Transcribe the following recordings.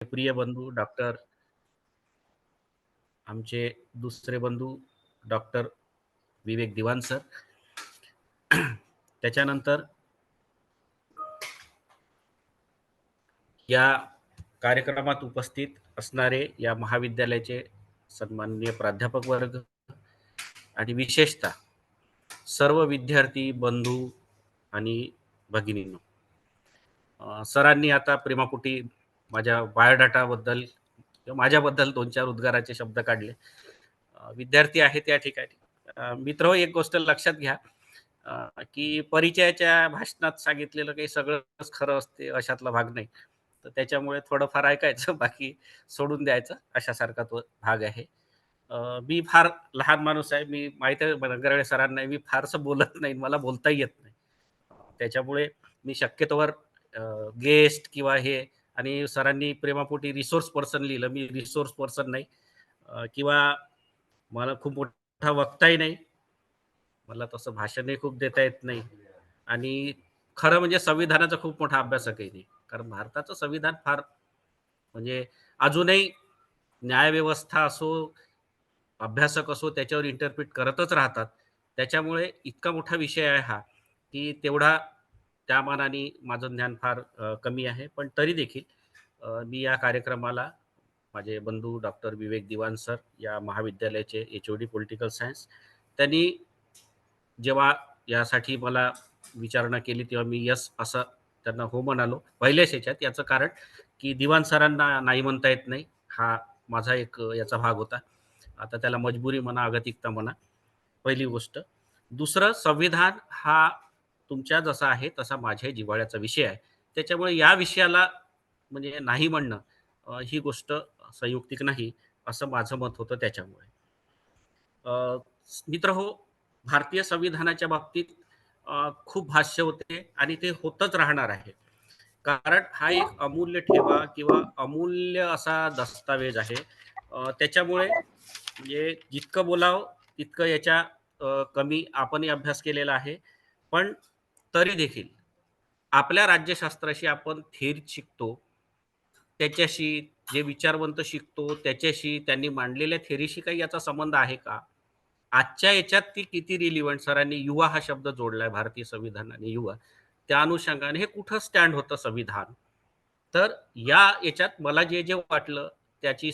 प्रिय बंधू डॉक्टर आमचे दुसरे बंधू डॉक्टर विवेक दिवान सर, त्याच्यानंतर या कार्यक्रमात उपस्थित असणारे या महाविद्यालयाचे सन्माननीय प्राध्यापक वर्ग आणि विशेषतः सर्व विद्यार्थी बंधू आणि भगिनींनो, सरांनी आता प्रेमापोटी माझ्या बायोडाटाबद्दल किंवा माझ्याबद्दल दोन चार उद्गाराचे शब्द काढले. विद्यार्थी आहेत या ठिकाणी. मित्र एक गोष्ट लक्षात घ्या, की परिचयाच्या भाषणात सांगितलेलं काही सगळंच खरं असते अशातला भाग नाही. तर त्याच्यामुळे थोडंफार ऐकायचं, बाकी सोडून द्यायचं अशासारखा तो भाग आहे. मी फार लहान माणूस आहे. मी माहिती आहे बनकरवाडे सरांना, मी फारसं बोलत नाही. मला बोलताही येत नाही. त्याच्यामुळे मी शक्यतोवर गेस्ट किंवा हे आणि सरांनी प्रेमापोटी रिसोर्स पर्सन लिहिलं. मी रिसोर्स पर्सन नाही, किंवा मला खूप मोठा वक्ताही नाही. मला तसं भाषणही खूप देता येत नाही आणि खरं म्हणजे संविधानाचा खूप मोठा अभ्यासकही नाही. कारण भारताचं संविधान फार म्हणजे अजूनही न्यायव्यवस्था असो, अभ्यासक असो त्याच्यावर इंटरप्रिट करतच राहतात. त्याच्यामुळे इतका मोठा विषय आहे हा, की तेवढा त्या मानाने माझं ज्ञान फार कमी आहे. पण तरी देखील मी या कार्यक्रमाला माझे बंधू डॉक्टर विवेक दिवान सर या महाविद्यालयाचे एच-ओ-डी पॉलिटिकल सायन्स, त्यांनी जेव्हा यासाठी मला विचारणा केली तेव्हा मी यस असं त्यांना हो म्हणालो पहिल्याच ह्याच्यात. याचं कारण की दिवाण सरांना नाही म्हणता येत नाही, हा माझा एक याचा भाग होता. आता त्याला मजबुरी म्हणा, अगतिकता म्हणा, पहिली गोष्ट. दुसरं, संविधान हा तुमच्या जसा आहे तसा माझ्या जिव्हाळ्याचा विषय आहे. त्याच्यामुळे या विषयाला म्हणजे नाही म्हणणं, ही गोष्ट संयुक्तिक नाही असं माझं मत होतं त्याच्यामुळे. अ, मित्रहो, भारतीय संविधानाच्या बाबतीत खूप भाष्य होते आणि ते होतच राहणार आहे. कारण हा एक अमूल्य ठेवा किंवा अमूल्य असा दस्तावेज आहे. त्याच्यामुळे म्हणजे जितकं बोलावं तितकं याच्या कमी. आपणही अभ्यास केलेला आहे. पण तरी देखील आपल्या राज्यशास्त्राशी आपण थेट शिकतो. त्याच्याशी जे विचारवंत शिकतो, त्याच्याशी त्यांनी मांडलेल्या थेअरीशी काही याचा संबंध आहे का? आजच्या याच्यात ती किती रिलिव्हंट. सरांनी युवा हा शब्द जोडलाय, भारतीय संविधान आणि युवा. त्या अनुषंगाने हे कुठं स्टँड होतं संविधान. तर या याच्यात मला जे जे वाटलं त्याची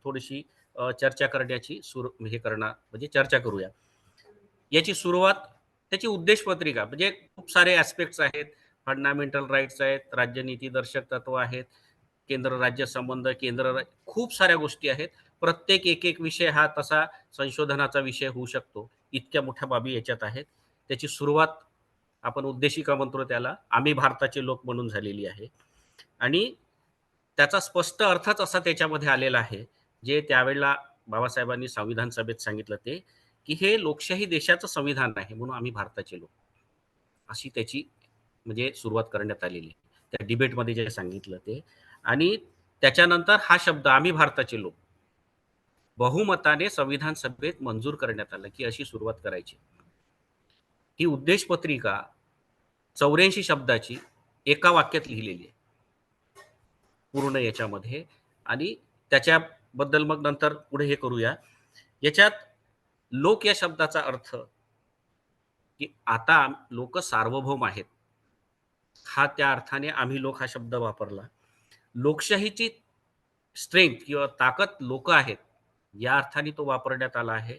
थोडीशी चर्चा करण्याची हे करणार म्हणजे चर्चा करूया. याची सुरुवात त्याची उद्देश पत्रिका म्हणजे खूप सारे ऍस्पेक्ट्स आहेत. फंडामेंटल राईट्स आहेत, राज्यनीती दर्शक तत्व आहेत, केंद्र राज्य संबंध, खूप साऱ्या गोष्टी आहेत. प्रत्येक एक एक विषय हा तसा संशोधनाचा विषय होऊ शकतो. इतक्या मोठ्या बाबी याच्यात आहेत. त्याची सुरुवात आपण उद्देशिका म्हणतो त्याला, आम्ही भारताचे लोक म्हणून झालेली आहे. आणि त्याचा स्पष्ट अर्थच असा त्याच्यामध्ये आलेला आहे, जे त्यावेळेला बाबासाहेबांनी संविधान सभेत सांगितलं ते, की हे लोकशाही देशाचं संविधान आहे म्हणून आम्ही भारताचे लोक, अशी त्याची म्हणजे सुरुवात करण्यात आलेली आहे. त्या डिबेटमध्ये जे सांगितलं ते. आणि त्याच्यानंतर हा शब्द आम्ही भारताचे लोक बहुमताने संविधान सभेत मंजूर करण्यात आलं, की अशी सुरुवात करायची. ही उद्देश पत्रिका 84 शब्दाची एका वाक्यात लिहिलेली आहे पूर्ण याच्यामध्ये. आणि त्याच्याबद्दल मग नंतर पुढे हे करूया. याच्यात लोक या शब्दाचा अर्थ, की आता लोक सार्वभौम आहेत, हा त्या अर्थाने आम्ही लोक हा शब्द वापरला. लोकशाहीची स्ट्रेंथ किंवा ताकद लोक आहेत या अर्थाने तो वापरण्यात आला आहे.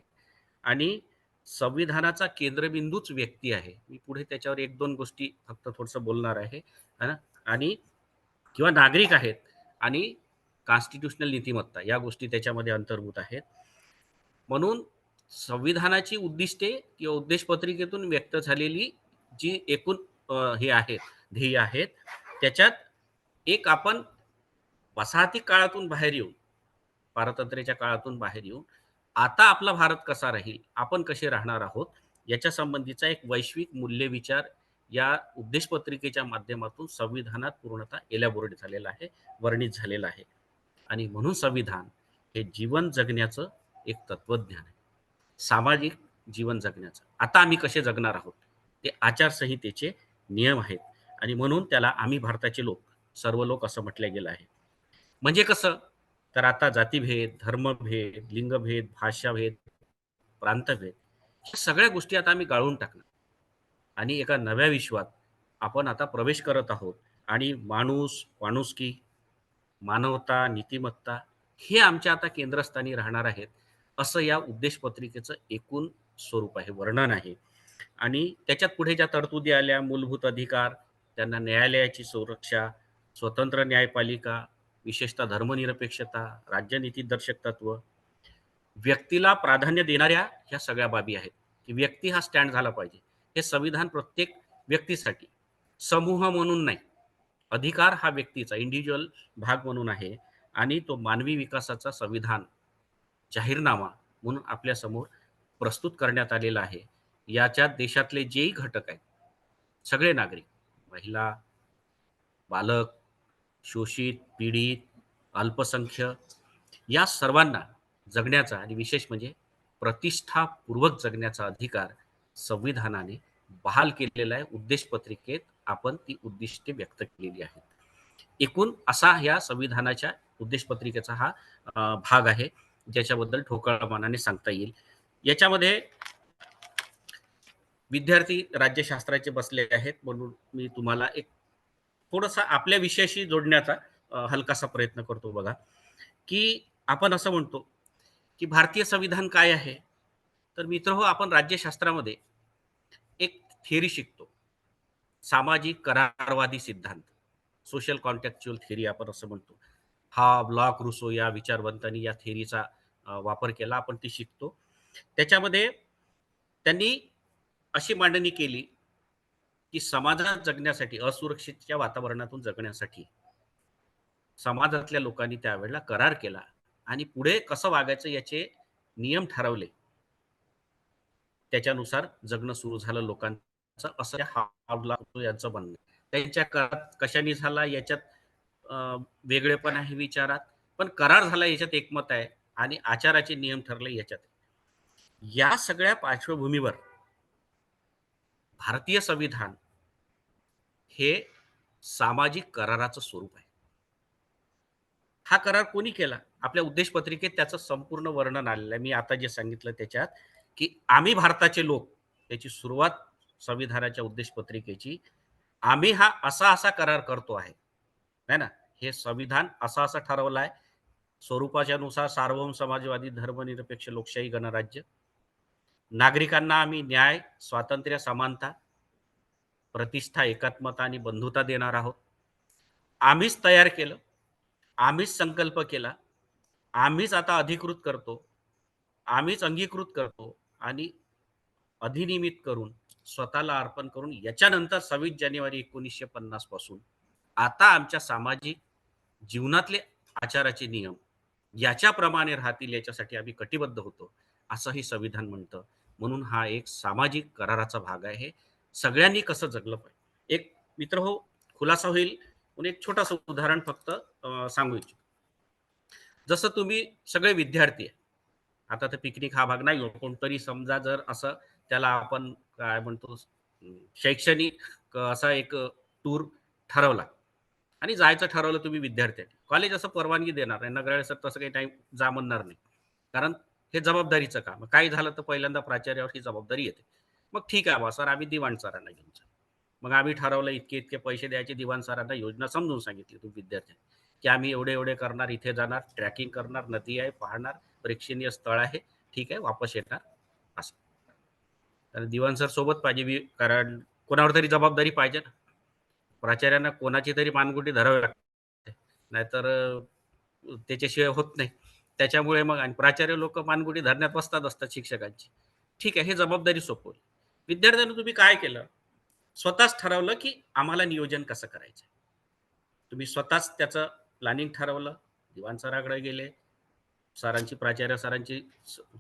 आणि संविधानाचा केंद्रबिंदूच व्यक्ती आहे. मी पुढे त्याच्यावर एक दोन गोष्टी फक्त थोडंसं बोलणार आहे, है ना. आणि किंवा नागरिक आहेत आणि कॉन्स्टिट्यूशनल नीतिमत्ता या गोष्टी त्याच्यामध्ये अंतर्भूत आहेत. म्हणून संविधानाची उद्दिष्टे किंवा उद्देश पत्रिकेतून व्यक्त झालेली जी एकूण हे आहेत, ध्येय आहेत, त्याच्यात एक आपण वसाहती काळातून बाहेर येऊन, पारतंत्र्याच्या काळातून बाहेर येऊन आता आपला भारत कसा राहील, आपण कसे राहणार आहोत, याच्या संबंधीचा एक वैश्विक मूल्यविचार या उद्देश पत्रिकेच्या माध्यमातून संविधानात पूर्णतः एलॅबोरेट झालेला आहे, वर्णित झालेला आहे. आणि म्हणून संविधान हे जीवन जगण्याचं एक तत्वज्ञान आहे, सामाजिक जीवन जगण्याचं. आता आम्ही कसे जगणार आहोत ते आचारसंहितेचे नियम आहेत. आणि म्हणून त्याला आम्ही भारताचे लोक, सर्व लोक असं म्हटलं गेलं आहे. म्हणजे कसं, तर आता जातीभेद, धर्मभेद, लिंगभेद, भाषाभेद, प्रांतभेद ह्या सगळ्या गोष्टी आता आम्ही गाळून टाकणार आणि एका नव्या विश्वात आपण आता प्रवेश करत आहोत आणि माणूस, माणुसकी, मानवता, नीतिमत्ता हे आमच्या आता केंद्रस्थानी राहणार आहेत, असं या उद्देश पत्रिकेचं एकूण स्वरूप आहे, वर्णन आहे. आणि त्याच्यात पुढे ज्या तरतुदी आल्या, मूलभूत अधिकार, त्यांना न्यायालयाची सुरक्षा, स्वतंत्र न्यायपालिका, विशेषतः धर्मनिरपेक्षता, राज्यनीतीदर्शक तत्व, व्यक्तीला प्राधान्य देणाऱ्या ह्या सगळ्या बाबी आहेत, की व्यक्ती हा स्टँड झाला पाहिजे. हे संविधान प्रत्येक व्यक्तीसाठी, समूह म्हणून नाही. अधिकार हा व्यक्तीचा इंडिव्हिज्युअल भाग म्हणून आहे आणि तो मानवी विकासाचा संविधान जाहीरनामा म्हणून आपल्यासमोर प्रस्तुत करण्यात आलेला आहे. याच्यात देशातले जेही घटक आहेत, सगळे नागरिक, महिला, बालक, शोषित, पीडित, अल्पसंख्याक या सर्वांना जगण्याचा आणि विशेष म्हणजे प्रतिष्ठापूर्वक जगण्याचा अधिकार संविधानाने बहाल केलेला आहे. उद्देश पत्रिकेत आपण ती उद्दिष्टे व्यक्त केलेली आहेत. एकूण असा ह्या संविधानाच्या उद्देश पत्रिकेचा हा भाग आहे, ज्याच्याबद्दल ठोकळमानाने सांगता येईल. याच्यामध्ये विद्यार्थी राज्यशास्त्राचे बसले आहेत, म्हणून मी तुम्हाला एक थोडासा आपल्या विषयाशी जोडण्याचा हलकासा प्रयत्न करतो. बघा, की आपण असं म्हणतो, की भारतीय संविधान काय आहे? तर मित्रहो, आपण राज्यशास्त्रामध्ये एक थिअरी शिकतो. सामाजिक करारवादी सिद्धांत, सोशल कॉन्टॅक्च्युअल थिअरी आपण असं म्हणतो. हा ब्लॉक रुसो या विचारवंतांनी या थिअरीचा वापर केला. आपण ती शिकतो. त्याच्यामध्ये त्यांनी अशी मांडणी केली, की समाजात जगण्यासाठी, असुरक्षितच्या वातावरणातून जगण्यासाठी समाजातल्या लोकांनी त्यावेळेला करार केला आणि पुढे कसं वागायचं याचे नियम ठरवले. त्याच्यानुसार जगणं सुरू झालं लोकांचं, असं हावला यांचं म्हणणं आहे. त्यांच्या करारात कशाने झाला याच्यात वेगळेपण आहे विचारात, पण करार झाला याच्यात एकमत आहे आणि आचाराचे नियम ठरले याच्यात. या सगळ्या पार्श्वभूमीवर भारतीय संविधान हे सामाजिक कराराचं स्वरूप आहे. हा करार कोणी केला? आपल्या उद्देश पत्रिकेत त्याचं संपूर्ण वर्णन आलेलं आहे. मी आता जे सांगितलं त्याच्यात, की आम्ही भारताचे लोक, त्याची सुरुवात संविधानाच्या उद्देश पत्रिकेची, आम्ही हा असा-असा करार करतो आहे. है ना? हे संविधान असं-असं ठरवलं आहे. स्वरूपाच्या नुसार सार्वभौम समाजवादी धर्मनिरपेक्ष लोकशाही गणराज्य. नागरिकांना आम्ही न्याय, स्वातंत्र्य, समानता, प्रतिष्ठा, एकात्मता आणि बंधुता देणार आहोत. आम्हीच तयार केलं, आम्हीच संकल्प केला, आम्हीच आता अधिकृत करतो, आम्हीच अंगीकृत करतो आणि अधिनियमित करून, स्वतःला अर्पण करून याच्यानंतर 26 जानेवारी 1950 पासून आता आमच्या सामाजिक जीवनातले आचाराचे नियम याच्याप्रमाणे राहतील याच्यासाठी आम्ही कटिबद्ध होतो, असंही संविधान म्हणतं. म्हणून हा एक सामाजिक कराराचा भाग आहे. सगळ्यांनी कसं जगलं पाहिजे. एक मित्र हो, खुलासा होईल म्हणून एक छोटंसं उदाहरण फक्त सांगू इच्छितो. जसं तुम्ही सगळे विद्यार्थी आहे. आता तर पिकनिक हा भाग नाही हो. कोणतरी समजा जर असं त्याला आपण काय म्हणतो शैक्षणिक असा एक टूर ठरवला आणि जायचं ठरवलं तुम्ही विद्यार्थ्यांनी. कॉलेज असं परवानगी देणार नाही. नगराळे सर तसं काही टाईम जा म्हणणार नाही. कारण हे जबाबदारीचं काम. काही झालं तर पहिल्यांदा प्राचार्यावर ही जबाबदारी येते. मग ठीक आहे बा सर, आम्ही दिवाण सरांना घेऊन जाऊ. मग आम्ही ठरवलं इतके-इतके पैसे द्यायचे. दिवाण सरांना योजना समजून सांगितली तुम्ही विद्यार्थ्यांनी, की आम्ही एवढे-एवढे करणार, इथे जाणार, ट्रॅकिंग करणार, नदी आहे पाहणार, प्रेक्षणीय स्थळ आहे. ठीक आहे, वापस येणार असं. तर दिवाण सर सोबत पाहिजे, कारण कोणावर तरी जबाबदारी पाहिजे ना. प्राचार्यांना कोणाची तरी मानगुटी धरावी लागते. नाहीतर त्याच्याशिवाय होत नाही. त्याच्यामुळे मग आणि प्राचार्य लोकं मानगुटी धरण्यात वस्ताद असतात शिक्षकांची. ठीक आहे, हे जबाबदारी सोपवली. विद्यार्थ्यांनी तुम्ही काय केलं? स्वतःच ठरवलं, की आम्हाला नियोजन कसं करायचं. तुम्ही स्वतःच त्याचं प्लॅनिंग ठरवलं. दिवाण सराकडे गेले. सरांची, प्राचार्य सरांची,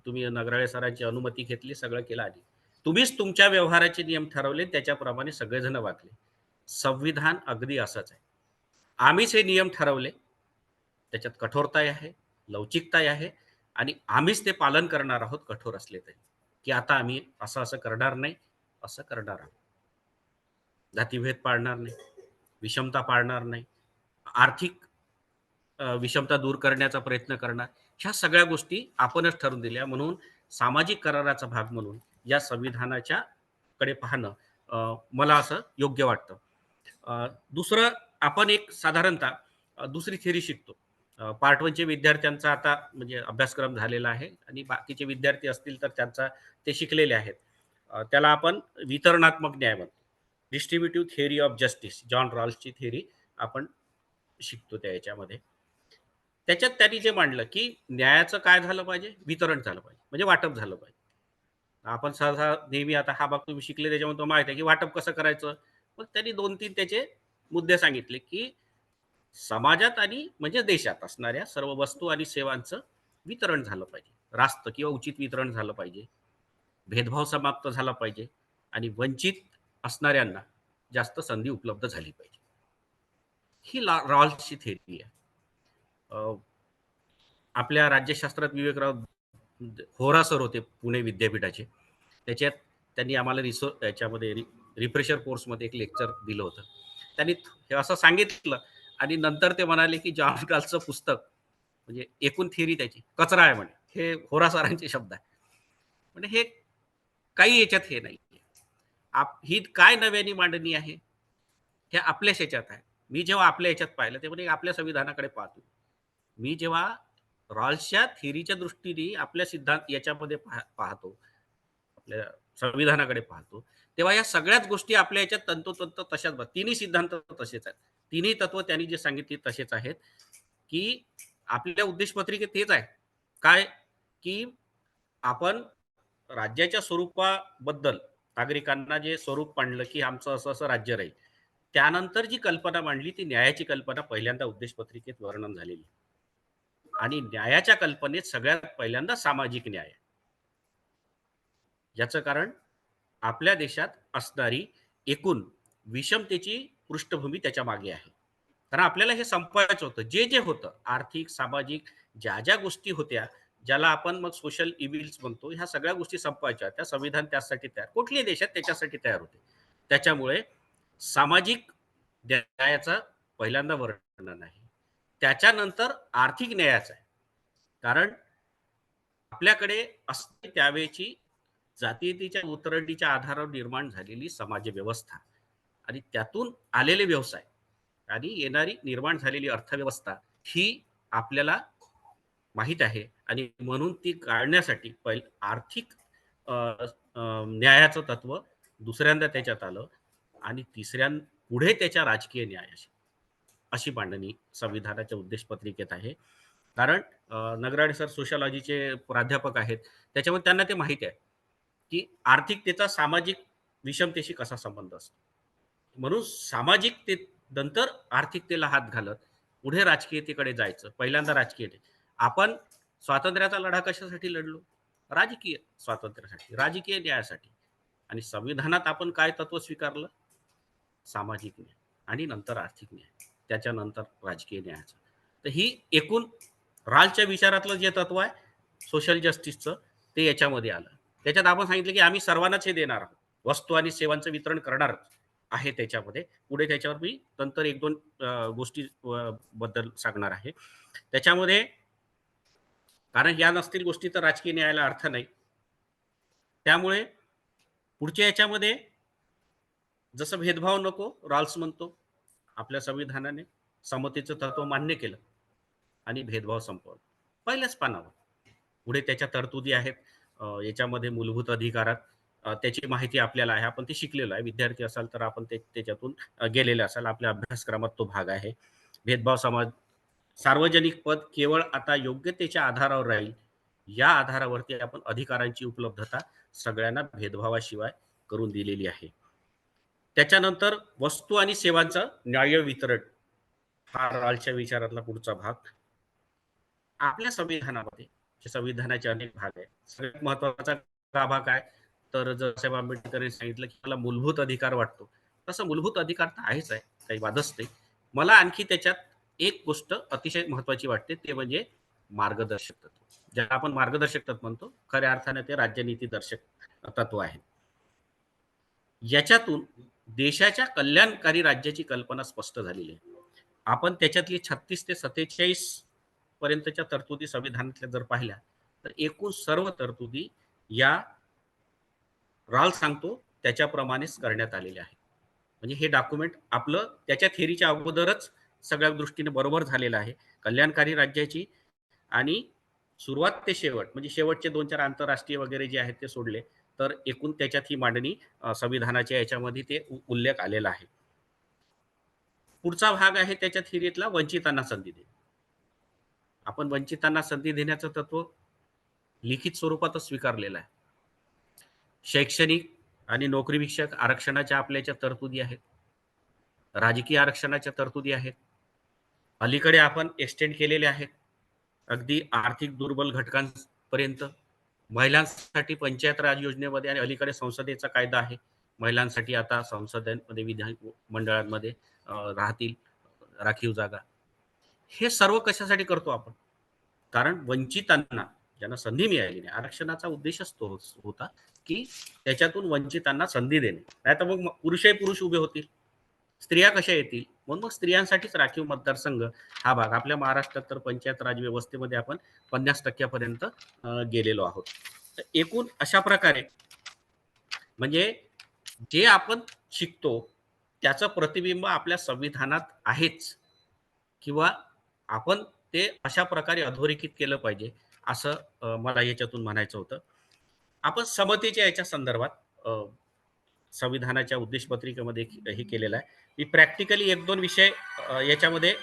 तुम्ही नगराळे सरांची अनुमती घेतली, सगळं केलं आधी. तुम्हीच तुमच्या व्यवहाराचे नियम ठरवले, त्याच्याप्रमाणे सगळेजण वागले. संविधान अगदी असंच आहे. आम्हीच हे नियम ठरवले, त्याच्यात कठोरताही आहे, लवचिकताही आहे आणि आम्हीच ते पालन करणार आहोत कठोर असले तरी, की आता आम्ही असं-असं करणार नाही, असं करणार आहोत. जातीभेद पाळणार नाही, विषमता पाळणार नाही, आर्थिक विषमता दूर करण्याचा प्रयत्न करणार. ह्या सगळ्या गोष्टी आपणच ठरवून दिल्या. म्हणून सामाजिक कराराचा भाग म्हणून या संविधानाच्या कडे पाहणं मला असं योग्य वाटतं. दुसरं आपण एक साधारणतः दुसरी थिअरी शिकतो. पार्ट 1 चे विद्यार्थ्यांचा आता म्हणजे अभ्यासक्रम झालेला आहे आणि बाकीचे विद्यार्थी असतील तर त्यांचा ते शिकलेले आहेत. त्याला आपण वितरणात्मक न्याय म्हणतो. Distributive theory of justice John रॉल्सची थिअरी आपण शिकतो त्या याच्यामध्ये. त्याच्यात त्यांनी जे मांडलं, की न्यायाचं काय झालं पाहिजे? वितरण झालं पाहिजे. म्हणजे वाटप झालं पाहिजे. आपण सहसा नेहमी आता हा भाग तुम्ही शिकले त्याच्यामुळे तुम्हाला माहिती आहे, की वाटप कसं करायचं? मग त्यांनी 2-3 त्याचे मुद्दे सांगितले, की समाजात आणि म्हणजे देशात असणाऱ्या सर्व वस्तू आणि सेवांचं वितरण झालं पाहिजे. रास्त किंवा उचित वितरण झालं पाहिजे. भेदभाव समाप्त झाला पाहिजे आणि वंचित असणाऱ्यांना जास्त संधी उपलब्ध झाली पाहिजे. ही रॉल्सची थिअरी आहे. अ, आपल्या राज्यशास्त्रात विवेकराव होरा सर होते पुणे विद्यापीठाचे. त्याच्यात त्यांनी आम्हाला याच्यामध्ये रिफ्रेशर कोर्समध्ये एक लेक्चर दिलं होतं. त्यांनी हे असं सांगितलं आणि नंतर ते म्हणाले, की जॉन रॉल्सचं पुस्तक म्हणजे एकूण थिअरी त्याची कचरा आहे म्हणे. हे होरा सरांचे शब्द आहे. म्हणजे हे काही याच्यात हे नाही. ही काय नव्याने मांडणी आहे? हे आपल्याच ह्याच्यात आहे. मी जेव्हा आपल्या ह्याच्यात पाहिलं, ते म्हणजे आपल्या संविधानाकडे पाहतो. मी जेव्हा रॉल्सच्या थिअरीच्या दृष्टीने आपल्या सिद्धांत याच्यामध्ये पाहतो, आपल्या संविधानाकडे पाहतो, तेव्हा या सगळ्याच गोष्टी आपल्या ह्याच्यात तंतोतंत तशाच तिन्ही सिद्धांत तसेच आहेत. तिन्ही तत्व त्यांनी जे सांगितली तसेच आहेत, की आपल्या उद्देश पत्रिकेत तेच आहे. काय? की आपण राज्याच्या स्वरूपाबद्दल नागरिकांना जे स्वरूप मांडलं, की आमचं असं-असं राज्य राहील. त्यानंतर जी कल्पना मांडली ती न्यायाची कल्पना पहिल्यांदा उद्देश पत्रिकेत वर्णन झालेली. आणि न्यायाच्या कल्पनेत सगळ्यात पहिल्यांदा सामाजिक न्याय. याचं कारण आपल्या देशात असणारी एकूण विषमतेची पृष्ठभूमी त्याच्या मागे आहे. कारण आपल्याला हे संपवायचं होतं. जे होतं आर्थिक, सामाजिक ज्या गोष्टी होत्या, ज्याला आपण मग सोशल इव्हिल्स म्हणतो, ह्या सगळ्या गोष्टी संपवायच्या. त्या संविधान त्यासाठी तयार कुठल्याही देशात त्याच्यासाठी तयार होते. त्याच्यामुळे सामाजिक न्यायाचं पहिल्यांदा वर्णन आहे. त्याच्यानंतर आर्थिक न्यायाचं आहे. कारण आपल्याकडे असते त्यावेळची जातीयतेच्या उतरंडीच्या आधारावर निर्माण झालेली समाज व्यवस्था आणि त्यातून आलेले व्यवसाय आणि येणारी निर्माण झालेली अर्थव्यवस्था ही आपल्याला माहीत आहे आणि म्हणून ती काढण्यासाठी आर्थिक अ, न्यायाचं तत्व दुसऱ्यांदा त्याच्यात आलं आणि पुढे त्याच्या राजकीय न्याय अशी मांडणी संविधानाच्या उद्देश पत्रिकेत आहे. कारण नगराळे सर सोशिओलॉजीचे प्राध्यापक आहेत. त्याच्यामुळे त्यांना ते माहिती आहे, की आर्थिकतेचा सामाजिक विषमतेशी कसा संबंध असतो. म्हणून सामाजिकते नंतर आर्थिकतेला हात घालत पुढे राजकीयतेकडे जायचं. पहिल्यांदा राजकीयते. आपण स्वातंत्र्याचा लढा कशासाठी लढलो? राजकीय स्वातंत्र्यासाठी, राजकीय न्यायासाठी. आणि संविधानात आपण काय तत्व स्वीकारलं? सामाजिक न्याय आणि नंतर आर्थिक न्याय. त्याच्यानंतर राजकीय न्यायाचं. तर ही एकूण रालच्या विचारातलं जे तत्व आहे सोशल जस्टिसचं ते याच्यामध्ये आलं. त्याच्यात आपण सांगितलं की आम्ही सर्वांनाच हे देणार आहोत. वस्तू आणि सेवांचं वितरण करणार आहे त्याच्यामध्ये. पुढे त्याच्यावर मी नंतर 1-2 गोष्टी बद्दल सांगणार आहे. त्याच्यामध्ये कारण या नसतील गोष्टी तर राजकीय न्यायाला अर्थ नाही. त्यामुळे पुढच्या याच्यामध्ये जसं भेदभाव नको रॉल्स म्हणतो, आपल्या संविधानाने समतेचं तत्व मान्य केलं आणि भेदभाव संपवला. पहिल्याच पानावर. पुढे त्याच्या तरतुदी आहेत. याच्यामध्ये मूलभूत अधिकारात त्याची माहिती आपल्याला आहे. आपण ते शिकलेलो आहे. विद्यार्थी असाल तर आपण त्याच्यातून गेलेले असाल. आपल्या अभ्यासक्रमात तो भाग आहे. भेदभाव समाज सार्वजनिक पद केवळ आता योग्यतेच्या आधारावर राहील. या आधारावरती आपण अधिकारांची उपलब्धता सगळ्यांना भेदभावाशिवाय करून दिलेली आहे. त्याच्यानंतर वस्तू आणि सेवांचं न्याय्य वितरण हा रॉल्सच्या विचारातला पुढचा भाग. आपल्या संविधानामध्ये संविधानाचे अनेक भाग आहेत. सगळ्यात महत्वाचा हा भाग आहे तर जसं आंबेडकरांनी सांगितलं की मला मूलभूत अधिकार वाटतो. तसं मूलभूत अधिकार तर आहेच आहे, काही वादच नाही. मला आणखी त्याच्यात एक गोष्ट अतिशय महत्वाची वाटते ते म्हणजे मार्गदर्शक तत्व. ज्याला आपण मार्गदर्शक तत्व म्हणतो, खऱ्या अर्थाने ते राज्यनीती दर्शक तत्व आहे. याच्यातून देशाच्या कल्याणकारी राज्याची कल्पना स्पष्ट झालेली आहे. आपण त्याच्यातली 36 ते 47 पर्यंतच्या तरतुदी संविधानातल्या जर पाहिल्या तर एकूण सर्व तरतुदी या राल सांगतो त्याच्याप्रमाणेच करण्यात आलेले आहे. म्हणजे हे डॉक्युमेंट आपलं त्याच्या थेरीच्या अगोदरच सगळ्या दृष्टीने बरोबर झालेलं आहे. कल्याणकारी राज्याची आणि सुरुवात ते शेवट म्हणजे शेवटचे 2-4 आंतरराष्ट्रीय वगैरे जे आहेत ते सोडले, तर एकूण त्याच्यात ही मांडणी संविधानाच्या याच्यामध्ये ते उल्लेख आलेला आहे. पुढचा भाग आहे त्याच्या थिअरीतला वंचितांना संधी देणे. आपण वंचितांना संधी देण्याचं तत्व लिखित स्वरूपातच स्वीकारलेलं आहे. शैक्षणिक आणि नोकरीविषयक आरक्षणाच्या आपल्याच्या तरतुदी आहेत. राजकीय आरक्षणाच्या तरतुदी आहेत. अलीकडे आपण एक्सटेंड केलेले आहेत. अगदी आर्थिक दुर्बल घटकांपर्यंत. महिलांसाठी पंचायत राज योजनेमध्ये आणि अलीकडे संसदेचा कायदा आहे. महिलांसाठी आता संसदेमध्ये विधान मंडळांमध्ये राहतील राखीव जागा. हे सर्व कशासाठी करतो आपण? कारण वंचितांना ज्यांना संधी मिळाली नाही, आरक्षणाचा उद्देशच तो होता की त्याच्यातून वंचितांना संधी देणे. नाही तर मग पुरुषही पुरुष उभे होतील, स्त्रिया कशा येतील? म्हणून मग स्त्रियांसाठीच राखीव मतदारसंघ हा भाग. आपल्या महाराष्ट्रात तर पंचायत राज व्यवस्थेमध्ये आपण 50% पर्यंत गेलेलो आहोत. तर एकूण अशा प्रकारे म्हणजे जे आपण शिकतो त्याचं प्रतिबिंब आपल्या संविधानात आहेच, किंवा आपण ते अशा प्रकारे अधोरेखित केलं पाहिजे असं मला याच्यातून म्हणायचं होतं. आपण समतेच्या याच्या संदर्भात संविधानाच्या उद्देशपत्रिकेमध्ये हे केलेलं आहे. मी प्रॅक्टिकली 1-2 विषय याच्यामध्ये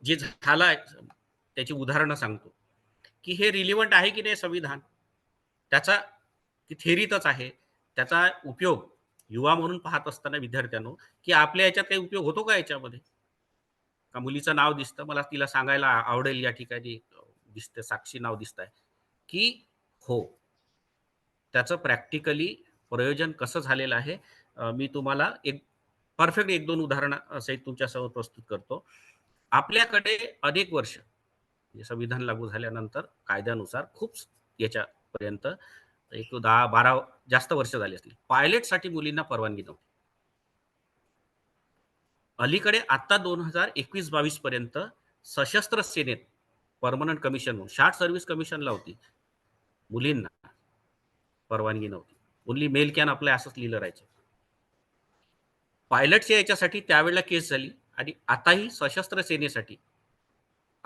जे झालं त्याची उदाहरणं सांगतो, की हे रिलिव्हंट आहे की नाही संविधान. त्याचा थेरीतच आहे. त्याचा उपयोग युवा म्हणून पाहत असताना विद्यार्थ्यांनो, की आपल्या याच्यात काही उपयोग होतो का याच्यामध्ये? का मुलीचं नाव दिसतं, मला तिला सांगायला आवडेल या ठिकाणी दिसतं, साक्षी नाव दिसतंय, की हो, त्याचं प्रॅक्टिकली प्रयोजन कसं झालेलं आहे मी तुम्हाला एक परफेक्ट 1-2 उदाहरणं सहित तुमच्यासमोर प्रस्तुत करतो. आपल्याकडे अनेक वर्ष म्हणजे संविधान लागू झाल्यानंतर कायद्यानुसार खूप याच्यापर्यंत एक 10-12 जास्त वर्ष झाली असतील. पायलटसाठी मुलींना परवानगी नव्हती. अलीकडे आता 2021-22 पर्यंत सशस्त्र सेनेत परमनंट कमिशन म्हणून शॉर्ट सर्व्हिस कमिशनला होती. मुलींना परवानगी नव्हती. ओन्ली मेल कॅन अप्लाय असंच लिहिलं राहायचं. पायलटच्या याच्यासाठी त्यावेळेला केस झाली आणि आताही सशस्त्र सेनेसाठी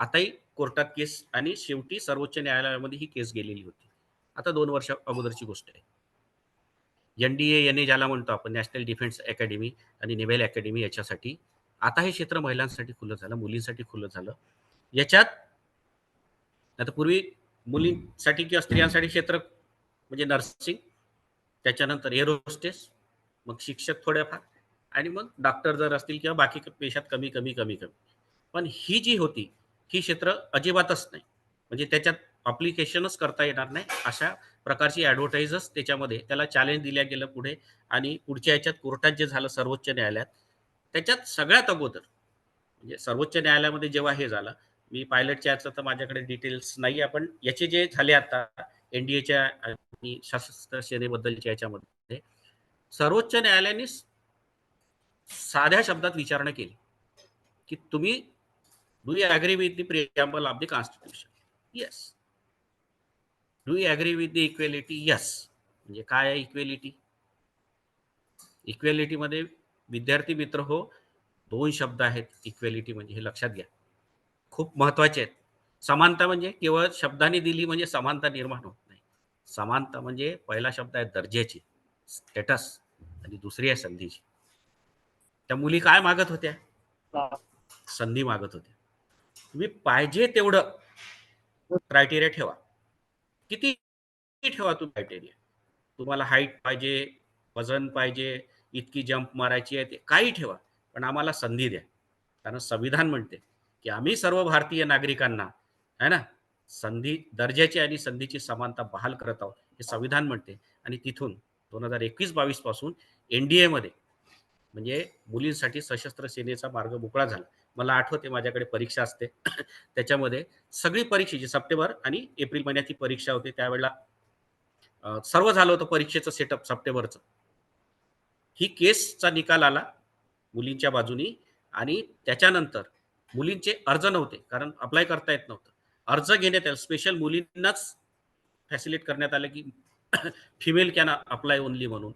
आताही कोर्टात केस आणि शेवटी सर्वोच्च न्यायालयामध्ये ही केस गेलेली होती. आता 2 वर्ष अगोदरची गोष्ट आहे. एनडीए एनए ज्याला म्हणतो आपण नॅशनल डिफेन्स अकॅडमी आणि नेव्हल अकॅडमी याच्यासाठी आता हे क्षेत्र महिलांसाठी खुलं झालं, मुलींसाठी खुलं झालं. याच्यात आता पूर्वी मुलींसाठी किंवा स्त्रियांसाठी क्षेत्र म्हणजे नर्सिंग, त्याच्यानंतर एरोस्टेस, मग शिक्षक थोड्याफार आणि मग डॉक्टर जर असतील किंवा बाकी पेशात कमी कमी कमी कमी. पण ही जी होती ही क्षेत्र अजिबातच नाही. म्हणजे त्याच्यात अप्लिकेशनच करता येणार नाही अशा प्रकारची ॲडव्हर्टाइजच त्याच्यामध्ये त्याला चॅलेंज दिल्या गेलं पुढे. आणि पुढच्या याच्यात कोर्टात जे झालं सर्वोच्च न्यायालयात, त्याच्यात सगळ्यात अगोदर म्हणजे सर्वोच्च न्यायालयामध्ये जेव्हा हे झालं, मी पायलटच्या याचं तर माझ्याकडे डिटेल्स नाही आहे, पण याचे जे झाले आता एनडीएच्या आणि सशस्त्र सेनेबद्दलच्या याच्यामध्ये सर्वोच्च न्यायालयाने साध्या शब्दात विचारणा केली की तुम्ही do you agree with the preamble of the constitution? Yes. Do you agree with the equality? Yes. म्हणजे काय आहे इक्वेलिटी? इक्वेलिटीमध्ये विद्यार्थी मित्र हो, 2 शब्द आहेत इक्वेलिटी म्हणजे, हे लक्षात घ्या. खूप महत्वाचे आहेत. समानता म्हणजे केवळ शब्दाने दिली म्हणजे समानता निर्माण होत नाही. समानता म्हणजे पहिला शब्द आहे दर्जाची, स्टेटस, आणि दुसरी आहे संधीची. त्या मुली काय मागत होत्या? संधी मागत होत्या. तुम्ही पाहिजे तेवढं क्रायटेरिया ठेवा. किती ठेवा तुम्ही क्रायटेरिया. तुम्हाला हाईट पाहिजे, वजन पाहिजे, इतकी जंप मारायची आहे, ते काही ठेवा, पण आम्हाला संधी द्या. कारण संविधान म्हणते की आम्ही सर्व भारतीय नागरिकांना है ना संधी दर्जाची आणि संधीची समानता बहाल करत आहोत, हे संविधान म्हणते. आणि तिथून 2021-22 पासून एनडीए मध्ये म्हणजे मुलींसाठी सशस्त्र सेनेचा मार्ग मोकळा झाला. मला आठवते माझ्याकडे परीक्षा असते त्याच्यामध्ये सगळी परीक्षेची सप्टेंबर आणि एप्रिल महिन्यात ही परीक्षा होते. त्यावेळेला सर्व झालं होतं परीक्षेचं सेटअप सप्टेंबरचं. ही केसचा निकाल आला मुलींच्या बाजूनी. आणि त्याच्यानंतर मुलींचे अर्ज नव्हते, कारण अप्लाय करता येत नव्हतं. अर्ज घेण्यात आले, स्पेशल मुलींनाच फॅसिलिट करण्यात आलं की फिमेल कॅन अप्लाय ओनली म्हणून.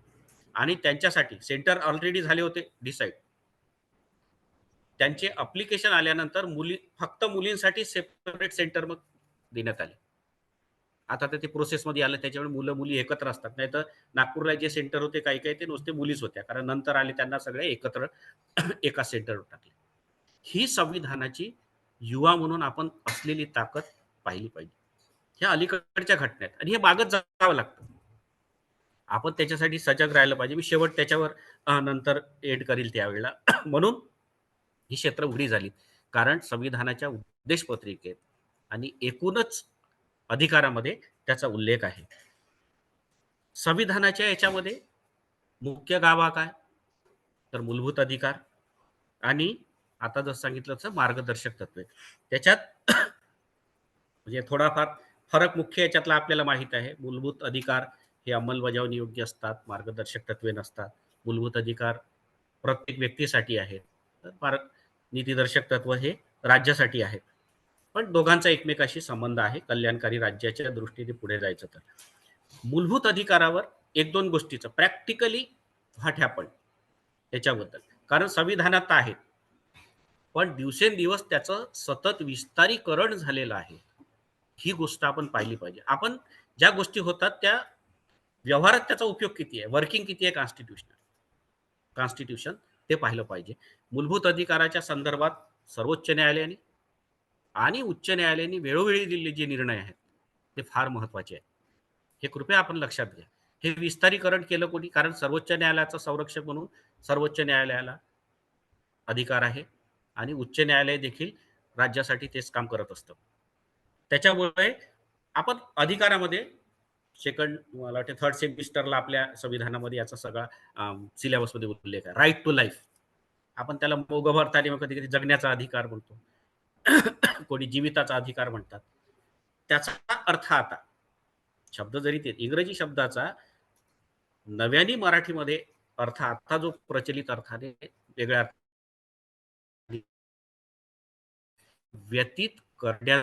आणि त्यांच्यासाठी सेंटर ऑलरेडी झाले होते डिसाईड. त्यांचे अप्लिकेशन आल्यानंतर फक्त मुलींसाठी सेपरेट सेंटर मग देण्यात आले. आता तर ते प्रोसेसमध्ये आलं, त्याच्यामुळे मुलं मुली एकत्र असतात. नाही तर नागपूरला जे सेंटर होते काही काही ते नुसते मुलीच होत्या, कारण नंतर आले त्यांना सगळे एकत्र एका सेंटरवर टाकले. ही संविधानाची युवा म्हणून आपण असलेली ताकद पाहिली पाहिजे. ह्या अलीकडच्या घटना आहेत आणि हे मागत जावं लागतं. आपण त्याच्यासाठी सजग राहायला पाहिजे. मी शेवट त्याच्यावर नंतर एड करील त्यावेळेला. म्हणून ही क्षेत्र उघडी झाली, कारण संविधानाच्या उद्देशपत्रिकेत आणि एकूणच अधिकारामध्ये त्याचा उल्लेख आहे. संविधानाच्या याच्यामध्ये मुख्य गाभा काय, तर मूलभूत अधिकार आणि आता जसं सांगितलं तसं मार्गदर्शक तत्वे. त्याच्यात म्हणजे थोडाफार फरक मुख्य याच्यातला आपल्याला माहित आहे. मूलभूत अधिकार हे अंमलबजावणी योग्य असतात, मार्गदर्शक तत्वे नसतात. मूलभूत अधिकार प्रत्येक व्यक्तीसाठी आहेत, तर नीतिदर्शक तत्व हे राज्यासाठी आहेत. पण दोघांचा एकमेकाशी संबंध आहे कल्याणकारी राज्याच्या दृष्टीने पुढे जायचं तर. मूलभूत अधिकारावर एक दोन गोष्टीचं प्रॅक्टिकली व्हॉट हॅपन त्याच्याबद्दल, कारण संविधानात आहे पण दिवसेंदिवस त्याचं सतत विस्तारीकरण झालेलं आहे. ही गोष्ट आपण पाहिली पाहिजे. आपण ज्या गोष्टी होतात त्या व्यवहारात त्याचा उपयोग किती आहे, वर्किंग किती आहे कॉन्स्टिट्यूशन ते पाहिलं पाहिजे. मूलभूत अधिकाराच्या संदर्भात सर्वोच्च न्यायालयाने आणि उच्च न्यायालयाने वेळोवेळी दिलेले जे निर्णय आहेत ते फार महत्वाचे आहेत. हे कृपया आपण लक्षात घ्या. हे विस्तारीकरण केलं कोणी, कारण सर्वोच्च न्यायालयाचा संरक्षक म्हणून सर्वोच्च न्यायालयाला अधिकार आहे आणि उच्च न्यायालय देखील राज्यासाठी तेच काम करत असतं. त्याच्यामुळे आपण अधिकारामध्ये सेकंड मला वाटतं थर्ड सेमिस्टरला आपल्या संविधानामध्ये याचा सगळा सिलेबसमध्ये उल्लेख आहे. राईट टू लाईफ, आपण त्याला मोगभरताने कधी कधी जगण्याचा अधिकार म्हणतो, कोणी जीविताचा अधिकार म्हणतात. त्याचा अर्थ आता शब्द जरी ते इंग्रजी शब्दाचा नव्याने मराठीमध्ये अर्थ आता जो प्रचलित अर्थाने वेगळ्या व्यतीत करण्या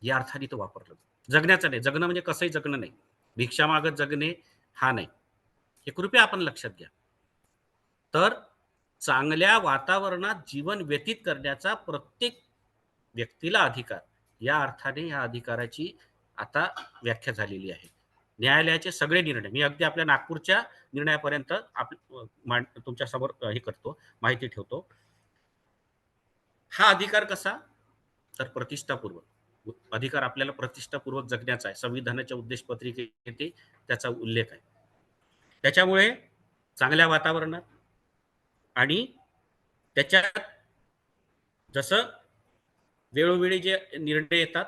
या अर्थाने तो वापरला जातो. जगण्याचं नाही, जगणं म्हणजे कसंही जगणं नाही, भिक्षा मागत जगणे हा नाही. हे कृपया आपण लक्षात घ्या. तर चांगल्या वातावरणात जीवन व्यतीत करण्याचा प्रत्येक व्यक्तीला अधिकार, या अर्थाने या अधिकाराची आता व्याख्या झालेली आहे. न्यायालयाचे सगळे निर्णय, मी अगदी आपल्या नागपूरच्या निर्णयापर्यंत तुमच्या समोर हे करतो, माहिती ठेवतो. हा अधिकार कसा, तर प्रतिष्ठापूर्वक अधिकार आपल्याला प्रतिष्ठापूर्वक जगण्याचा आहे. संविधानाच्या उद्देशपत्रिकेत त्याचा उल्लेख आहे. त्याच्यामुळे चांगल्या वातावरणात आणि त्याच्यात जसं वेळोवेळी जे निर्णय येतात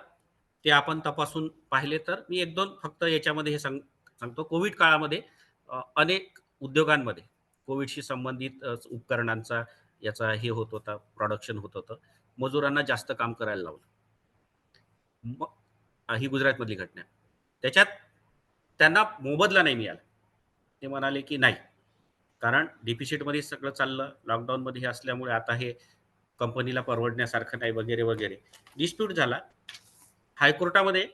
ते आपण तपासून पाहिले, तर मी एक दोन फक्त याच्यामध्ये हे सांगतो. कोविड काळामध्ये अनेक उद्योगांमध्ये कोविडशी संबंधित उपकरणांचा याचा हे होत होता, प्रोडक्शन होत होतं. मजुरांना जास्त काम करायला लावलं. ही गुजरातमधली घटना. त्याच्यात त्यांना मोबदला नाही मिळाला. ते म्हणाले की नाही, कारण डिफिसिटमध्ये सगळं चाललं, लॉकडाऊनमध्ये हे असल्यामुळे आता हे कंपनीला परवडण्यासारखं नाही वगैरे वगैरे. डिस्प्यूट झाला हायकोर्टामध्ये,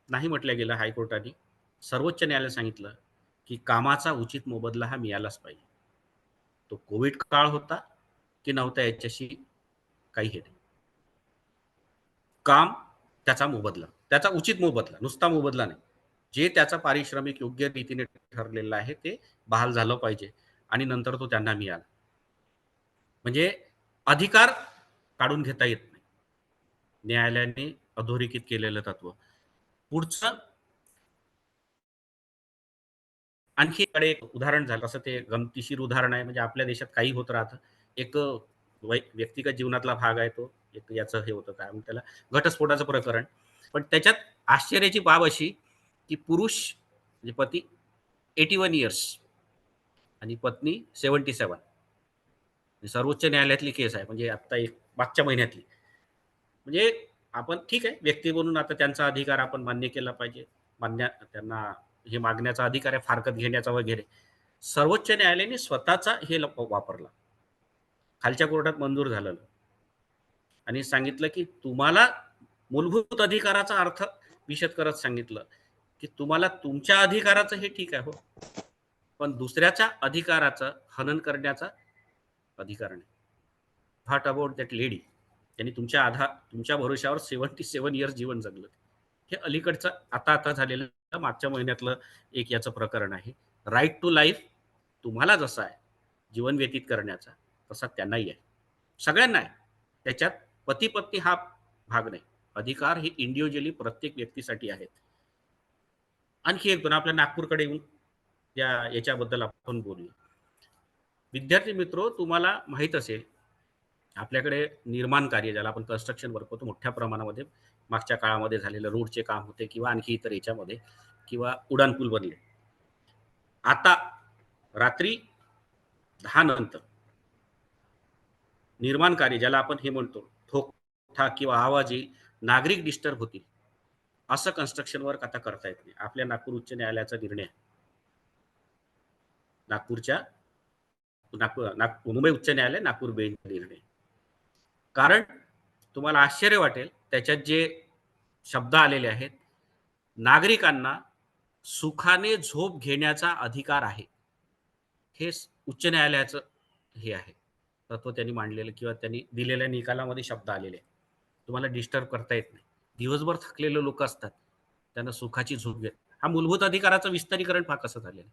नाही म्हटलं गेलं हायकोर्टाने. सर्वोच्च न्यायालयाने सांगितलं की कामाचा उचित मोबदला हा मिळालाच पाहिजे. तो कोविड काळ होता की नव्हता याच्याशी काही हे नाही. काम, त्याचा मोबदला, त्याचा उचित मोबदला, नुसता मोबदला नाही, जे त्याचा पारिश्रमिक योग्य रीतीने ठरलेलं आहे ते बहाल झालं पाहिजे आणि नंतर तो त्यांना मिळाला. म्हणजे अधिकार काढून घेता येत नाही. न्यायालयाने अधोरेखित केलेलं तत्व. पुढचं आणखी एक उदाहरण झालं, असं ते गमतीशीर उदाहरण आहे. म्हणजे आपल्या देशात काही होत राहतं. एक व्यक्तिगत जीवनातला भाग आहे तो. एक याचं हे होतं, काय म्हणतात त्याला, घटस्फोटाचं प्रकरण. पण त्याच्यात आश्चर्याची बाब अशी की पुरुष म्हणजे पती 81 इयर्स आणि पत्नी 77. सर्वोच्च न्यायालयातली केस आहे, म्हणजे आता एक मागच्या महिन्यातली. म्हणजे आपण ठीक आहे, व्यक्ती म्हणून आता त्यांचा अधिकार आपण मान्य केला पाहिजे. त्यांना हे मागण्याचा अधिकार आहे, फारकत घेण्याचा वगैरे. सर्वोच्च न्यायालयाने स्वतःचा हे वापरला. खालच्या कोर्टात मंजूर झालं आणि सांगितलं की तुम्हाला मूलभूत अधिकाराचा अर्थ विशद करत सांगितलं की तुम्हाला तुमच्या अधिकाराचं हे ठीक आहे हो, पण दुसऱ्याच्या अधिकाराचं हनन करण्याचा अधिकार नाही. व्हॉट अबाउट दॅट लेडी, त्यांनी तुमच्या भरोश्यावर 77 इयर्स जीवन जगलं. हे अलीकडचं आता आता झालेलं मागच्या महिन्यातलं एक याचं प्रकरण आहे. राईट टू लाईफ तुम्हाला जसा आहे जीवन व्यतीत करण्याचा, तसा त्यांनाही आहे, सगळ्यांना आहे. त्याच्यात पती पत्नी हा भाग नाही. अधिकार हे इंडिव्हिज्युअली प्रत्येक व्यक्तीसाठी आहेत. आणखी एक दोन आपल्या नागपूरकडे येऊन याच्याबद्दल आपण बोलूया. विद्यार्थी मित्रो, तुम्हाला माहित असेल आपल्याकडे निर्माण कार्य, ज्याला आपण कन्स्ट्रक्शन वर्क होतो, मोठ्या प्रमाणामध्ये मागच्या काळामध्ये झालेलं रोडचे काम होते किंवा आणखी इतर याच्यामध्ये, किंवा उड्डाणपूल बनले. आता रात्री 10 नंतर निर्माण कार्य, ज्याला आपण हे म्हणतो ठोकठाक किंवा आवाज येईल, नागरिक डिस्टर्ब होतील, असं कन्स्ट्रक्शन वर्क आता करता येत नाही. आपल्या नागपूर उच्च न्यायालयाचा निर्णय, मुंबई उच्च न्यायालय नागपूर बेंचचा निर्णय. कारण तुम्हाला आश्चर्य वाटेल, त्याच्यात जे शब्द आलेले आहेत, नागरिकांना सुखाने झोप घेण्याचा अधिकार आहे, हे उच्च न्यायालयाचं हे आहे तत्व, त्यांनी मांडलेलं किंवा त्यांनी दिलेल्या निकालामध्ये शब्द आलेले. तुम्हाला डिस्टर्ब करता येत नाही. दिवसभर थकलेले लोक असतात, त्यांना सुखाची झोप घेत, हा मूलभूत अधिकाराचं विस्तारीकरण पहा कसं झालेलं.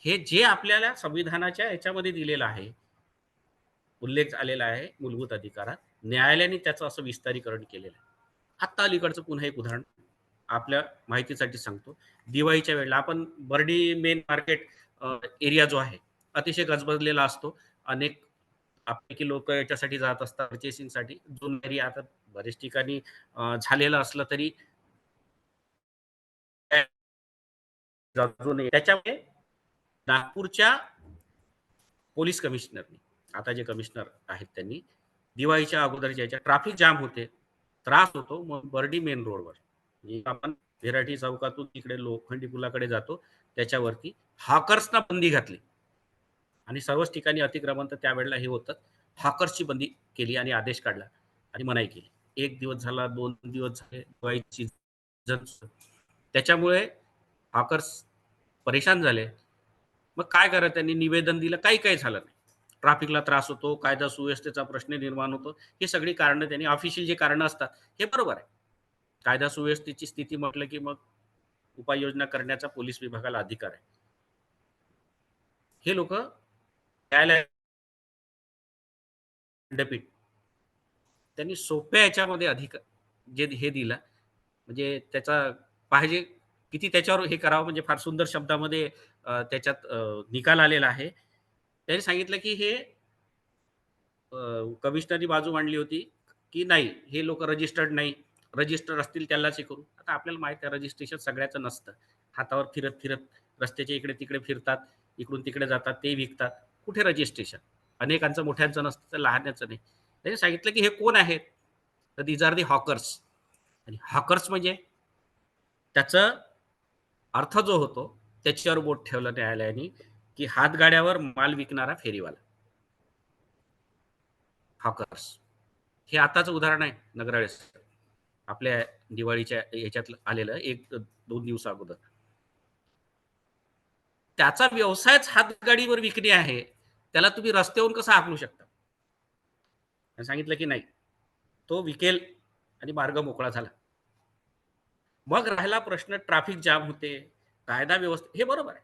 हे जे आपल्याला संविधानाच्या याच्यामध्ये दिलेलं आहे, उल्लेख आलेला आहे मूलभूत अधिकारात, न्यायालयाने त्याचं असं विस्तारीकरण केलेलं आहे. आत्ता अलीकडचं पुन्हा एक उदाहरण आपल्या माहितीसाठी सांगतो. दिवाळीच्या वेळेला आपण बर्डी मेन मार्केट एरिया जो आहे, अतिशय गजबजलेला असतो. अनेक आपल्याकी लोक याच्यासाठी जात असतात पर्चेसिंगसाठी. जून एरिया आता बरेच ठिकाणी झालेलं असलं तरी त्याच्यामुळे नागपूरच्या पोलीस कमिशनरनी, आता जे कमिशनर आहेत, त्यांनी दिवाळीच्या अगोदरच्या याच्या ट्रॅफिक जाम होते, त्रास होतो, मग बर्डी मेन रोडवर, म्हणजे आपण विराठी चौकातून तिकडे लोखंडी पुलाकडे जातो, त्याच्यावरती हॉकर्सना बंदी घातली आणि सर्वच ठिकाणी अतिक्रमण तर त्यावेळेला हे होतं. हॉकर्सची बंदी केली आणि आदेश काढला आणि मनाई केली. एक दिवस झाला, 2 दिवस झाले, दिवाळीची त्याच्यामुळे हॉकर्स परेशान झाले. मग काय करा, त्यांनी निवेदन दिलं, काही काही झालं नाही. ट्रॅफिकला त्रास होतो, कायदा सुव्यवस्थेचा प्रश्न निर्माण होतो, ही सगळी कारणं त्यांनी ऑफिशियल जे कारणं असतात, हे बरोबर आहे. कायदा सुव्यवस्थेची स्थिती म्हटलं की मग उपाययोजना करण्याचा पोलीस विभागाला अधिकार आहे. हे लोक न्यायालय खंडपीठ त्यांनी सोप्या याच्यामध्ये अधिकार जे हे दिला, म्हणजे त्याचा पाहिजे किती त्याच्यावर हे करावं, म्हणजे फार सुंदर शब्दामध्ये त्याच्यात निकाल आलेला आहे. त्यांनी सांगितलं की हे कमिशनरनी बाजू मांडली होती की नाही, हे लोक रजिस्टर्ड नाही, रजिस्टर असतील त्यालाच हे करू. आता आपल्याला माहिती आहे रजिस्ट्रेशन सगळ्याचं नसतं. हातावर फिरत फिरत रस्त्याच्या इकडे तिकडे फिरतात, इकडून तिकडे जातात, ते विकतात. कुठे रजिस्ट्रेशन? अनेकांचं मोठ्यांचं नसतं, तर लहानाचं नाही. त्यांनी सांगितलं की हे कोण आहेत, तर दीज आर दी हॉकर्स. आणि हॉकर्स म्हणजे त्याचं अर्थ जो होतो त्याच्यावर बोट ठेवलं न्यायालयाने, की हातगाड्यावर माल विकणारा फेरीवाला, हॉकर्स. हे आताच उदाहरण आहे नगराळे आपल्या दिवाळीच्या याच्यात आलेलं 1-2 दिवसा अगोदर. त्याचा व्यवसायच हातगाडीवर विकणे आहे, त्याला तुम्ही रस्त्यावरून कसं हाकलू शकता? सांगितलं की नाही, तो विकेल आणि मार्ग मोकळा झाला. मग राहिला प्रश्न, ट्रॅफिक जाम होते, कायदा व्यवस्था, हे बरोबर आहे.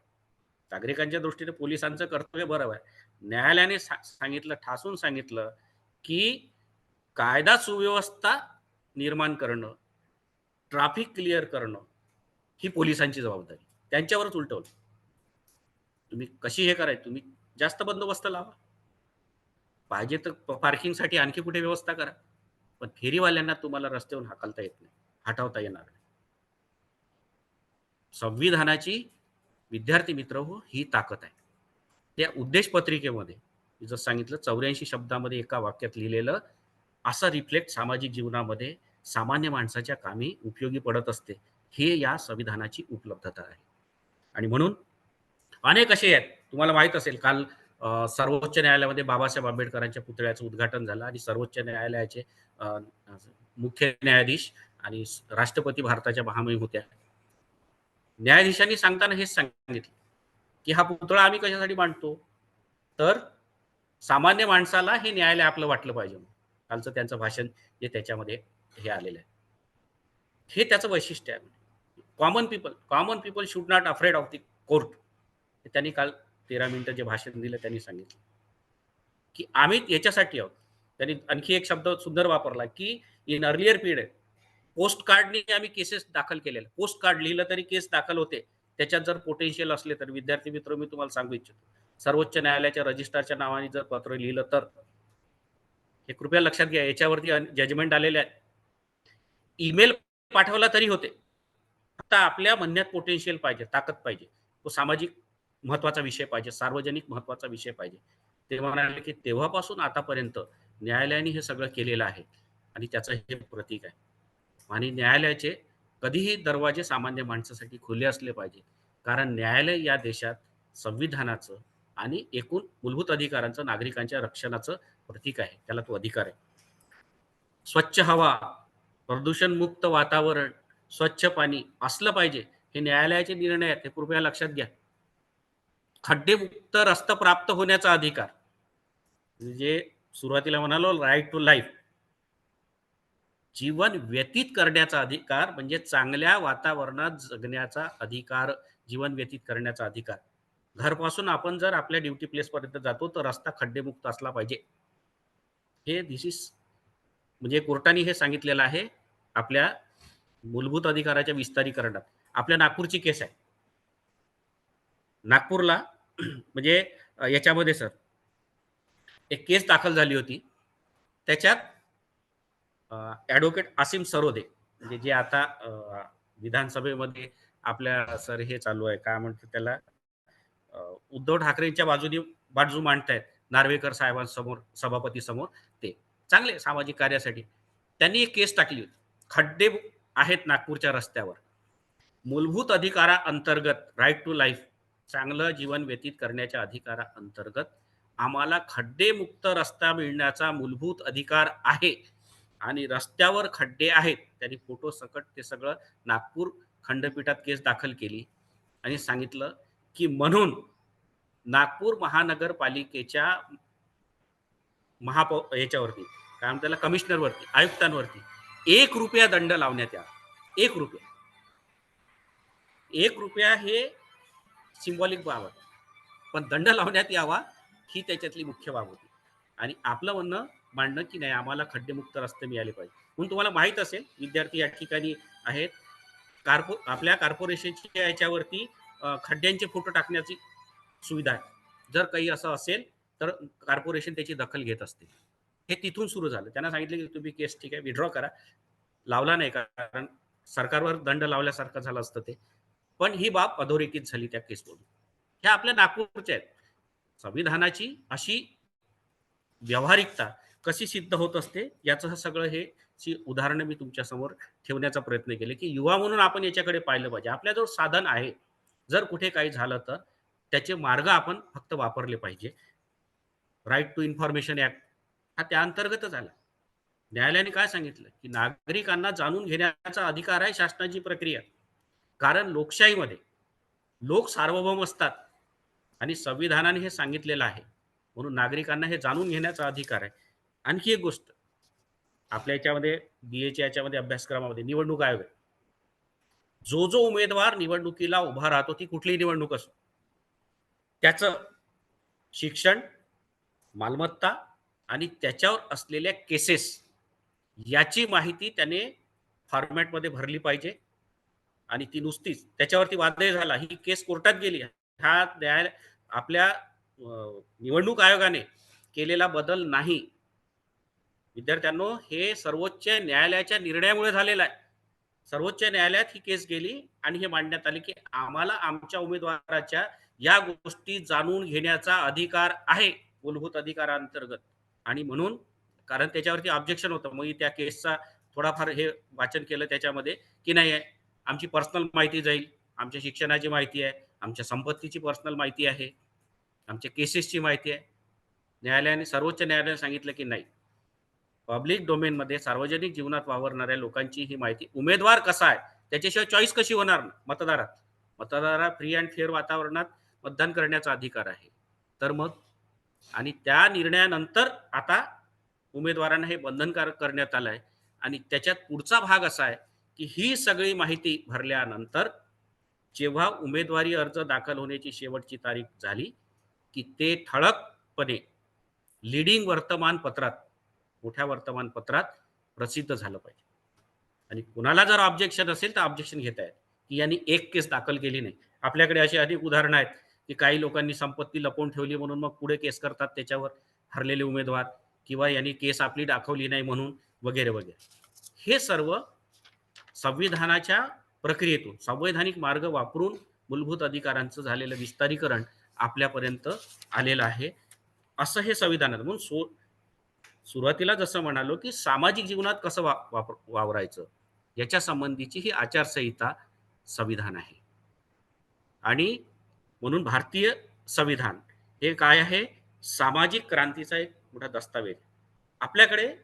नागरिकांच्या दृष्टीने पोलिसांचं कर्तव्य बरोबर आहे. न्यायालयाने सांगितलं, ठासून सांगितलं की कायदा सुव्यवस्था निर्माण करणं, ट्रॅफिक क्लिअर करणं, ही पोलिसांची जबाबदारी. त्यांच्यावरच उलटवलं. तुम्ही कशी हे करायचं, तुम्ही जास्त बंदोबस्त लावा, पाहिजे तर पार्किंगसाठी आणखी कुठे व्यवस्था करा, पण फेरीवाल्यांना तुम्हाला रस्त्यावरून हाकलता येत नाही, हटवता येणार नाही. संविधानाची, विद्यार्थी मित्र हो, ही ताकद आहे. त्या उद्देश पत्रिकेमध्ये जर सांगितलं 84 शब्दामध्ये एका वाक्यात लिहिलेलं, असा रिफ्लेक्ट सामाजिक जीवनामध्ये सामान्य माणसाच्या कामी उपयोगी पडत असते, हे या संविधानाची उपलब्धता आहे. आणि म्हणून अनेक असे आहेत, तुम्हाला माहित असेल, काल सर्वोच्च न्यायालयामध्ये बाबासाहेब आंबेडकरांच्या पुतळ्याचं उद्घाटन झालं आणि सर्वोच्च न्यायालयाचे मुख्य न्यायाधीश आणि राष्ट्रपती भारताच्या महामहिम होत्या. न्यायाधीशांनी सांगताना हेच सांगितलं की हा पुतळा आम्ही कशासाठी मांडतो, तर सामान्य माणसाला हे न्यायालय आपलं वाटलं पाहिजे. कालचं त्यांचं भाषण जे त्याच्यामध्ये हे आलेलं आहे, हे त्याचं वैशिष्ट्य आहे. Common people should not afraid of the court. त्यांनी काल 13 मिनिटं जे भाषण दिलं त्यांनी सांगितलं की आम्ही याच्यासाठी आहोत. त्यांनी आणखी एक शब्द सुंदर वापरला की इन अर्लियर पिरियड पोस्ट कार्डने आम्ही केसेस दाखल केलेल्या. पोस्ट कार्ड लिहिलं तरी केस दाखल होते. त्याच्यात जर पोटेन्शियल असले तर. विद्यार्थी मित्र, मी तुम्हाला सांगू इच्छितो, सर्वोच्च न्यायालयाच्या रजिस्ट्रारच्या नावाने जर पत्र लिहिलं तर, हे कृपया लक्षात घ्या, याच्यावरती जजमेंट आलेले आहेत. ईमेल पाठवला तरी होते. आता आपल्या म्हणण्यात पोटेन्शियल पाहिजे, ताकद पाहिजे, तो सामाजिक महत्वाचा विषय पाहिजे, सार्वजनिक महत्वाचा विषय पाहिजे. ते म्हणाले की तेव्हापासून आतापर्यंत न्यायालयाने हे सगळं केलेलं आहे आणि त्याचं हे प्रतीक आहे. आणि न्यायालयाचे कधीही दरवाजे सामान्य माणसासाठी खुले असले पाहिजे, कारण न्यायालय या देशात संविधानाचं आणि एकूण मूलभूत अधिकारांचं, नागरिकांच्या रक्षणाचं प्रतीक आहे. त्याला तो अधिकार आहे. स्वच्छ हवा, प्रदूषण मुक्त वातावरण, स्वच्छ पाणी असलं पाहिजे, हे न्यायालयाचे निर्णय आहेत, हे कृपया लक्षात घ्या. खड्डेमुक्त रस्ता प्राप्त होण्याचा अधिकार, म्हणजे सुरुवातीला म्हणालो राईट टू लाईफ, जीवन व्यतीत करण्याचा अधिकार, म्हणजे चांगल्या वातावरणात जगण्याचा अधिकार, जीवन व्यतीत करण्याचा अधिकार. घरपासून आपण जर आपल्या ड्युटी प्लेस पर्यंत जातो तर रस्ता खड्डेमुक्त असला पाहिजे. हे दिस इज, म्हणजे कोर्टाने हे सांगितलेलं आहे आपल्या मूलभूत अधिकाराच्या विस्तारीकरणात. आपल्या नागपूरची केस आहे. नागपूरला म्हणजे याच्यामध्ये सर एक केस दाखल झाली होती. त्याच्यात ॲडव्होकेट आसिम सरोदे, म्हणजे जे आता विधानसभेमध्ये आपल्या सर हे चालू आहे, काय म्हणतात त्याला, उद्धव ठाकरेंच्या बाजूने बाजू मांडतायत नार्वेकर साहेबांसमोर, सभापती समोर, ते चांगले सामाजिक कार्यासाठी. त्यांनी एक केस टाकली होती. खड्डे आहेत नागपूरच्या रस्त्यावर, मूलभूत अधिकारा अंतर्गत, राईट टू लाईफ, चांगलं जीवन व्यतीत करण्याच्या अधिकारा अंतर्गत आम्हाला खड्डेमुक्त रस्ता मिळण्याचा मूलभूत अधिकार आहे आणि रस्त्यावर खड्डे आहेत. त्यांनी फोटो सकट ते सगळं नागपूर खंडपीठात केस दाखल केली आणि सांगितलं की म्हणून नागपूर महानगरपालिकेच्या याच्यावरती, काय म्हणतात त्याला, कमिशनरवरती, आयुक्तांवरती 1 रुपया दंड लावण्यात यावा. 1 रुपया, 1 रुपया हे सिम्बॉलिक बाब आहे, पण दंड लावण्यात यावा ही त्याच्यातली मुख्य बाब होती. आणि आपलं म्हणणं मांडणं की नाही, आम्हाला खड्डेमुक्त रस्ते मिळाले पाहिजे. म्हणून तुम्हाला माहित असेल, विद्यार्थी या ठिकाणी आहेत, आपल्या कॉर्पोरेशनच्या याच्यावरती खड्ड्यांचे फोटो टाकण्याची सुविधा आहे. जर काही असं असेल तर कॉर्पोरेशन त्याची दखल घेत असते. हे तिथून सुरू झालं. त्यांना सांगितलं की तुम्ही केस ठीक आहे विड्रॉ करा. लावला नाही, कारण सरकारवर दंड लावल्यासारखं झालं असतं ते. पण ही बाब अधोरेखित झाली त्या केसमधून. ह्या आपल्या नागपूरच्या आहेत. संविधानाची अशी व्यावहारिकता कशी सिद्ध होत असते याचं सगळं हे उदाहरणं मी तुमच्या समोर ठेवण्याचा प्रयत्न केले की युवा म्हणून आपण याच्याकडे पाहिलं पाहिजे. आपल्याजवळ साधन आहे, जर कुठे काही झालं तर त्याचे मार्ग आपण फक्त वापरले पाहिजे. राईट टू इन्फॉर्मेशन ऍक्ट हा त्या अंतर्गतच आला. न्यायालयाने काय सांगितलं की नागरिकांना जाणून घेण्याचा अधिकार आहे शासनाची प्रक्रिया, कारण लोकशाहीमध्ये लोक सार्वभौम असतात आणि संविधानाने हे सांगितलेलं आहे, म्हणून नागरिकांना हे जाणून घेण्याचा अधिकार आहे. आणखी एक गोष्ट, आपल्या याच्यामध्ये बीएच्या याच्यामध्ये अभ्यासक्रमामध्ये निवडणूक आयोग आहे. जो जो उमेदवार निवडणुकीला उभा राहतो, ती कुठलीही निवडणूक असो, त्याचं शिक्षण, मालमत्ता आणि त्याच्यावर असलेल्या केसेस याची माहिती त्याने फॉर्मॅटमध्ये भरली पाहिजे. आणि ती नुसतीच त्याच्यावरती वादळ झाला, ही केस कोर्टात गेली, हा आपल्या निवडणूक आयोगाने केलेला बदल नाही. विद्यार्थ्यांनो, हे सर्वोच्च न्यायालयाच्या निर्णयामुळे झालेलं आहे. सर्वोच्च न्यायालयात ही केस गेली आणि हे मांडण्यात आले की आम्हाला आमच्या उमेदवाराच्या या गोष्टी जाणून घेण्याचा अधिकार आहे मूलभूत अधिकारांतर्गत. आणि म्हणून, कारण त्याच्यावरती ऑब्जेक्शन होतं, मग त्या केसचा थोडाफार हे वाचन केलं त्याच्यामध्ये की नाही, आमची पर्सनल माहिती जाईल, आमच्या शिक्षणाची माहिती आहे, आमच्या संपत्तीची पर्सनल माहिती आहे, आमच्या केसेसची माहिती आहे. न्यायालयाने, सर्वोच्च न्यायालयाने सांगितलं की नाही, पब्लिक डोमेनमध्ये सार्वजनिक जीवनात वावरणाऱ्या लोकांची ही माहिती, उमेदवार कसा आहे त्याच्याशिवाय चॉईस कशी होणार मतदारात. मतदाराला फ्री अँड फेअर वातावरणात मतदान करण्याचा अधिकार आहे. तर मग, आणि त्या निर्णयानंतर आता उमेदवारांना हे बंधनकारक करण्यात आलं आहे. आणि त्याच्यात पुढचा भाग असा आहे की ही सगळी माहिती भरल्यानंतर जेव्हा उमेदवारी अर्ज दाखल होण्याची शेवटची तारीख झाली, की ते ठळकपणे लीडिंग वर्तमानपत्रात, मोठ्या वर्तमानपत्रात प्रसिद्ध झालं पाहिजे. आणि कुणाला जर ऑब्जेक्शन असेल तर ऑब्जेक्शन घेता येईल, की यांनी एक केस दाखल केली नाही. आपल्याकडे अशी अनेक उदाहरणं आहेत, की काही लोकांनी संपत्ती लपवून ठेवली म्हणून मग पुढे केस करतात त्याच्यावर हरलेले उमेदवार, किंवा यांनी केस आपली दाखवली नाही म्हणून, वगैरे वगैरे. हे सर्व संविधानाच्या प्रक्रियेतून, संवैधानिक मार्ग वापरून मूलभूत अधिकारांचं झालेलं विस्तारीकरण आपल्यापर्यंत आलेलं आहे. असं हे संविधान आहे. म्हणून सुरुवातीला जसं म्हणालो, की सामाजिक जीवनात कसं वावरायचं याच्या संबंधीची ही आचारसंहिता संविधान आहे. आणि म्हणून भारतीय संविधान हे काय आहे, सामाजिक क्रांतीचा एक मोठा दस्तावेज. आपल्याकडे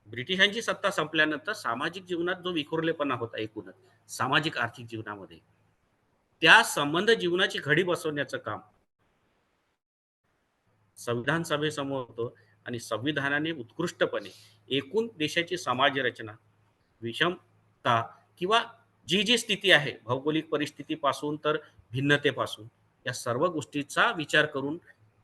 ब्रिटिशांची सत्ता संपल्यानंतर सामाजिक जीवनात जो विखुरलेपणा होता एकूणच सामाजिक आर्थिक जीवनामध्ये, त्या संबंध जीवनाची घडी बसवण्याचं काम संविधान सभेसमोर होतं. आणि संविधानाने उत्कृष्टपणे एकूण देशाची समाज रचना, विषमता, किंवा जी जी स्थिती आहे भौगोलिक परिस्थितीपासून तर भिन्नतेपासून, या सर्व गोष्टीचा विचार करून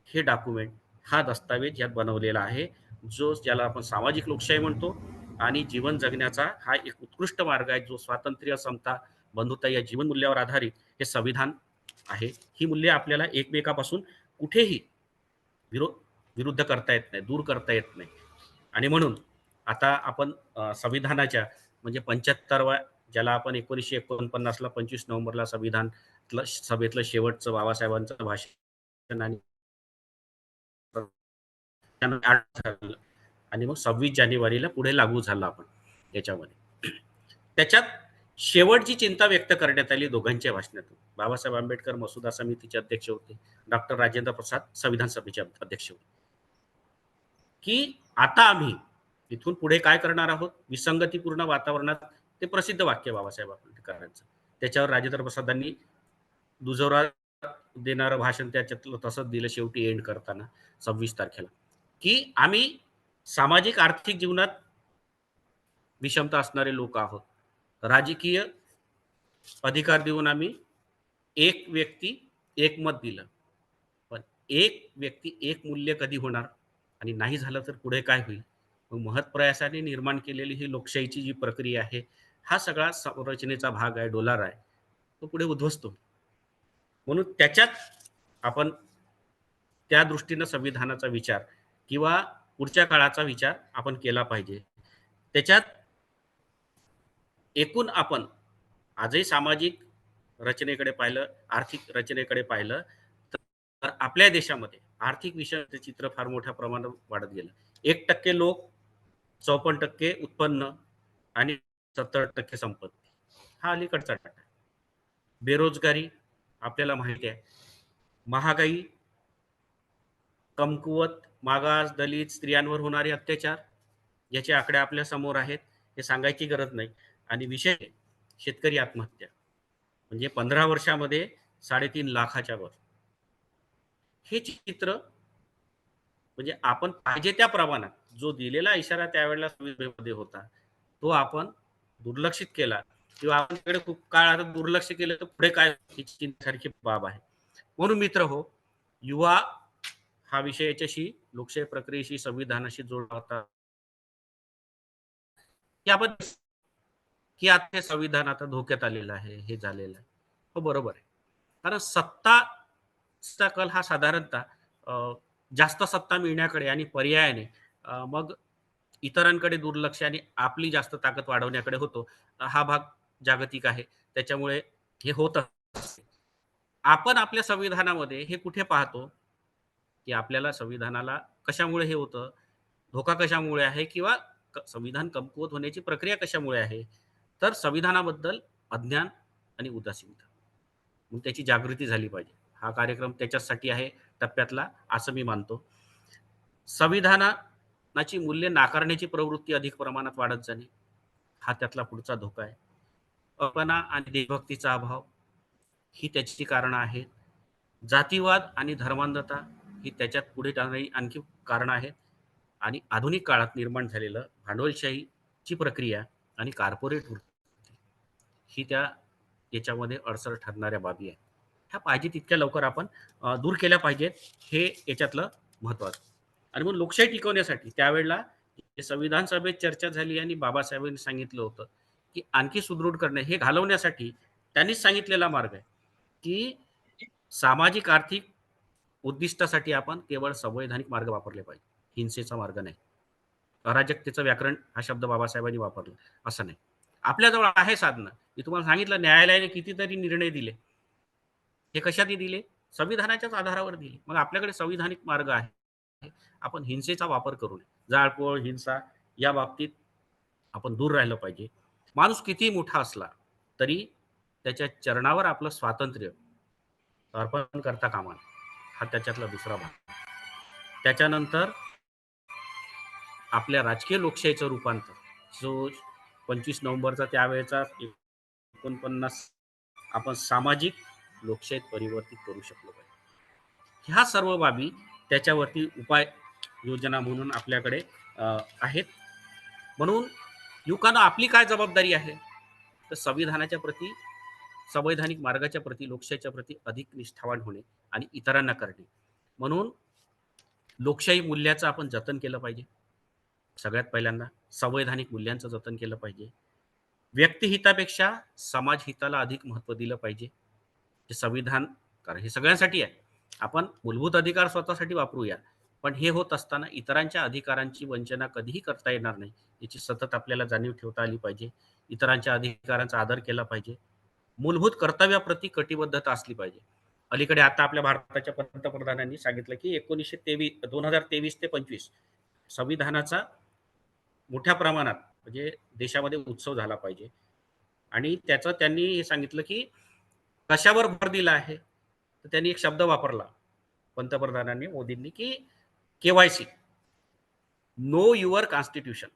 हे डॉक्युमेंट, हा दस्तावेज यात बनवलेला आहे, जो ज्याला आपण सामाजिक लोकशाही म्हणतो. आणि जीवन जगण्याचा हा एक उत्कृष्ट मार्ग आहे, जो स्वातंत्र्य, समता, बंधुता या जीवन मूल्यावर आधारित हे संविधान आहे. ही मूल्ये आपल्याला एकमेकापासून कुठेही विरुद्ध करता येत नाही, दूर करता येत नाही. आणि म्हणून आता आपण संविधानाच्या म्हणजे 75व्या, ज्याला आपण 1949ला 25 नोव्हेंबरला संविधान सभेतलं शेवटचं बाबासाहेबांचं भाषण, आणि आणि मग 26 जानेवारीला पुढे लागू झालं आपण याच्यामध्ये. त्याच्यात शेवटची चिंता व्यक्त करण्यात आली दोघांच्या भाषणातून. बाबासाहेब आंबेडकर मसुदा समितीचे अध्यक्ष होते, डॉक्टर राजेंद्र प्रसाद संविधान सभेचे अध्यक्ष होते, की आता आम्ही इथून पुढे काय करणार आहोत, विसंगतीपूर्ण वातावरणात, ते प्रसिद्ध वाक्य बाबासाहेब आंबेडकरांचं. त्याच्यावर राजेंद्र प्रसादांनी दुजोरा देणारं भाषण त्याच्यातलं तसंच दिलं शेवटी एंड करताना 26 तारखेला, की आम्ही सामाजिक आर्थिक जीवनात विषमता असणारे लोक आहोत. राजकीय अधिकार देऊन आम्ही एक व्यक्ती एक मत दिलं, पण एक व्यक्ती एक मूल्य कधी होणार, आणि नाही झालं तर पुढे काय होईल. मग महत्प्रयासाने निर्माण केलेली ही लोकशाहीची जी प्रक्रिया आहे, हा सगळा संरचनेचा भाग आहे, डोलार आहे, तो पुढे उद्ध्वस्त होतो. म्हणून त्याच्यात आपण त्या दृष्टीनं संविधानाचा विचार किंवा पुढच्या काळाचा विचार आपण केला पाहिजे. त्याच्यात एकूण आपण आजही सामाजिक रचनेकडे पाहिलं, आर्थिक रचनेकडे पाहिलं, तर आपल्या देशामध्ये आर्थिक विषमतेचे चित्र फार मोठ्या प्रमाणात वाढत गेलं. 1% लोक, 54% उत्पन्न, आणि 70% संपत्ती, हा अलीकडचा डाटा आहे. बेरोजगारी आपल्याला माहिती आहे, महागाई, कमकुवत, मागास, दलित, स्त्रियांवर होणारे अत्याचार, याचे आकडे आपल्या समोर आहेत, हे सांगायची गरज नाही. आणि विशेष शेतकरी आत्महत्या, म्हणजे 15 वर्षामध्ये 3.5 लाखाच्या वर. हे चित्र म्हणजे आपण पाहिजे त्या प्रमाणात जो दिलेला इशारा त्यावेळेला संविधानामध्ये होता, तो आपण दुर्लक्षित केला, किंवा आपण तिकडे खूप काळ आता दुर्लक्ष केलं, तर पुढे काय ही चिंतेसारखी बाब आहे. म्हणून मित्र हो, युवा हा विषय याच्याशी, लोकशाही प्रक्रियेशी, संविधानाशी जोडला होता, की आपण, की आता हे संविधान आता धोक्यात आलेलं आहे, हे झालेलं आहे. हो, बरोबर आहे. कारण सत्ताचा कल हा साधारणतः जास्त सत्ता मिळण्याकडे आणि पर्यायाने मग इतरांकडे दुर्लक्ष आणि आपली जास्त ताकद वाढवण्याकडे होतो. हा भाग जागतिक आहे, त्याच्यामुळे हे होत असते. आपण आपल्या संविधानामध्ये हे कुठे पाहतो, की आपल्याला संविधानाला कशामुळे हे होतं, धोका कशामुळे आहे, किंवा संविधान कमकुवत होण्याची प्रक्रिया कशामुळे आहे, तर संविधानाबद्दल अज्ञान आणि उदासीनता. मग त्याची जागृती झाली पाहिजे. हा कार्यक्रम त्याच्यासाठी आहे. टप्प्यातला असं मी मानतो. संविधानाची मूल्ये नाकारण्याची प्रवृत्ती अधिक प्रमाणात वाढत जाणे, हा त्यातला पुढचा धोका आहे. कल्पना आणि देशभक्तीचा अभाव ही त्याची कारणं आहेत. जातीवाद आणि धर्मांधता ही त्याच्यात पुढे टाकणारी आणखी कारणं आहेत. आणि आधुनिक काळात निर्माण झालेलं भांडवलशाहीची प्रक्रिया आणि कॉर्पोरेट वृत्ती ही याच्यामध्ये अडसर ठरणाऱ्या बाबी आहेत. ह्या पाहिजे तितक्या लवकर आपण दूर केल्या पाहिजेत. हे याच्यातलं महत्त्वाचं. आणि मग लोकशाही टिकवण्यासाठी त्यावेळेला संविधान सभेत चर्चा झाली आणि बाबासाहेबांनी सांगितलं होतं, की आणखी सुदृढ करणे हे घालवण्यासाठी त्यांनीच सांगितलेला मार्ग आहे, की सामाजिक आर्थिक उद्दिष्टासाठी आपण केवळ संवैधानिक मार्ग वापरले पाहिजे. हिंसेचा मार्ग नाही. अराजकतेचं व्याकरण हा शब्द बाबासाहेबांनी वापरला असं नाही. आपल्याजवळ आहे साधनं. मी तुम्हाला सांगितलं न्यायालयाने कितीतरी निर्णय दिले. हे कशाने दिले? संविधानाच्याच आधारावर दिले. मग आपल्याकडे संविधानिक मार्ग आहे. आपण हिंसेचा वापर करू नये. जाळपोळ, हिंसा या बाबतीत आपण दूर राहिलं पाहिजे. माणूस कितीही मोठा असला तरी त्याच्या चरणावर आपलं स्वातंत्र्य अर्पण करता कामा नये. हा त्याच्यातला दुसरा भाग. त्याच्यानंतर आपल्या राजकीय लोकशाहीचं रूपांतर जो 25 नोव्हेंबरचा त्यावेळेचा 49 आपण सामाजिक लोकशाहीत परिवर्तित करू शकलो पाहिजे. ह्या सर्व बाबी त्याच्यावरती उपाय योजना म्हणून आपल्याकडे आहेत. म्हणून युवकांना आपली काय जबाबदारी आहे, तर संविधानाच्या प्रती, संवैधानिक मार्गाच्या प्रती, लोकशाहीच्या प्रती अधिक निष्ठावान होणे आणि इतरांना करणे. म्हणून लोकशाही मूल्याचं आपण जतन केलं पाहिजे. सगळ्यात पहिल्यांदा संवैधानिक मूल्यांचं जतन केलं पाहिजे. व्यक्तिहितापेक्षा समाजहिताला अधिक महत्त्व दिलं पाहिजे. हे संविधान, कारण हे सगळ्यांसाठी आहे. आपण मूलभूत अधिकार स्वतःसाठी वापरूया, पण हे होत असताना इतरांच्या अधिकारांची वंचना कधीही करता येणार नाही. याची सतत आपल्याला जाणीव ठेवता आली पाहिजे. इतरांच्या अधिकारांचा आदर केला पाहिजे. मूलभूत कर्तव्याप्रती कटिबद्धता असली पाहिजे. अलीकडे आता आपल्या भारताच्या पंतप्रधानांनी सांगितलं, की 2023 ते 25 संविधानाचा मोठ्या प्रमाणात म्हणजे देशामध्ये उत्सव झाला पाहिजे. आणि त्याचं त्यांनी हे सांगितलं, की कशावर भर दिला आहे? तर त्यांनी एक शब्द वापरला पंतप्रधानांनी, मोदींनी, की के-वाय-सी, नो युअर कॉन्स्टिट्यूशन.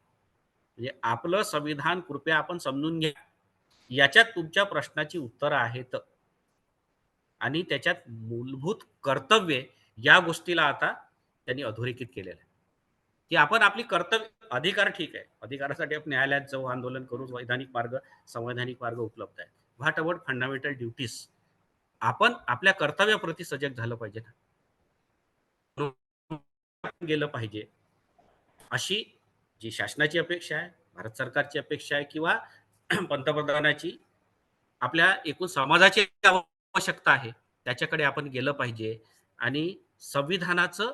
म्हणजे आपलं संविधान कृपया आपण समजून घ्या. याच्यात तुमच्या प्रश्नाची उत्तरं आहेत आणि त्याच्यात मूलभूत कर्तव्ये या गोष्टीला आता त्यांनी अधोरेखित केलेलं आहे, की आपण आपली कर्तव्य, अधिकार ठीक आहे. अधिकारासाठी आपण न्यायालयात जाऊ, आंदोलन करू, संवैधानिक मार्ग उपलब्ध आहे. What about fundamental duties? आपण आपल्या कर्तव्याप्रती सजग झालं पाहिजे ना. गेलं पाहिजे अशी जी शासनाची अपेक्षा आहे, भारत सरकारची अपेक्षा आहे, किंवा पंतप्रधानाची आपल्या एकूण समाजाची आवश्यकता आहे, त्याच्याकडे आपण गेलं पाहिजे. आणि संविधानाचं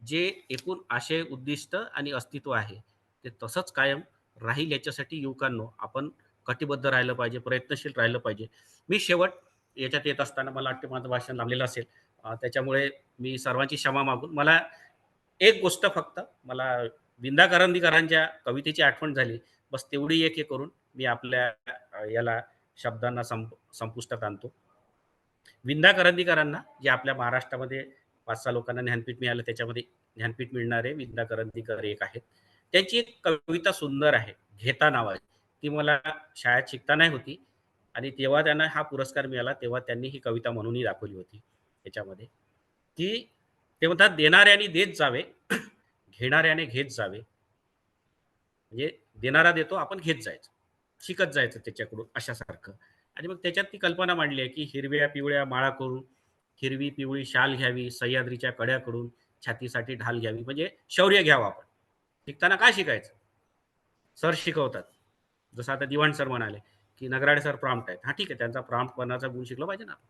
जे एकूण आशय, उद्दिष्ट आणि अस्तित्व आहे ते तसंच कायम राहील याच्यासाठी युवकांनो आपण कटिबद्ध राहिलं पाहिजे, प्रयत्नशील राहिलं पाहिजे. मी शेवट याच्यात येत असताना मला वाटतं माझं भाषण लांबलेलं असेल, त्याच्यामुळे मी सर्वांची क्षमा मागून मला एक गोष्ट फक्त मला विंदा करंदीकरांच्या कवितेची आठवण झाली. बस तेवढी एक हे करून मी आपल्या याला शब्दांना संपुष्टात आणतो. विंदा करंदीकरांना, जे आपल्या महाराष्ट्रामध्ये 5-6 लोकांना ज्ञानपीठ मिळालं, त्याच्यामध्ये ज्ञानपीठ मिळणारे विंदा करंदीकर एक आहेत. त्यांची एक कविता सुंदर आहे, घेता नावाची. ती मला शाळेत शिकताना होती आणि तेव्हा त्यांना हा पुरस्कार मिळाला, तेव्हा त्यांनी ही कविता म्हणूनही दाखवली होती त्याच्यामध्ये, की ते म्हणतात, देणाऱ्याने देत जावे, घेणाऱ्याने घेत जावे. म्हणजे देणारा देतो, आपण घेत जायचं, शिकत जायचं त्याच्याकडून अशासारखं. आणि मग त्याच्यात ती कल्पना मांडली आहे, की हिरव्या पिवळ्या माळा करून हिरवी पिवळी शाल घ्यावी, सह्याद्रीच्या कड्याकडून छातीसाठी ढाल घ्यावी. म्हणजे शौर्य घ्यावं आपण. शिकताना काय शिकायचं? सर शिकवतात. जसं आता दिवाण सर म्हणाले, की नगराडे सर प्रॉम्प्ट आहेत. हा ठीक आहे, त्यांचा प्रॉम्प्टपणाचा गुण शिकला पाहिजे ना आपण,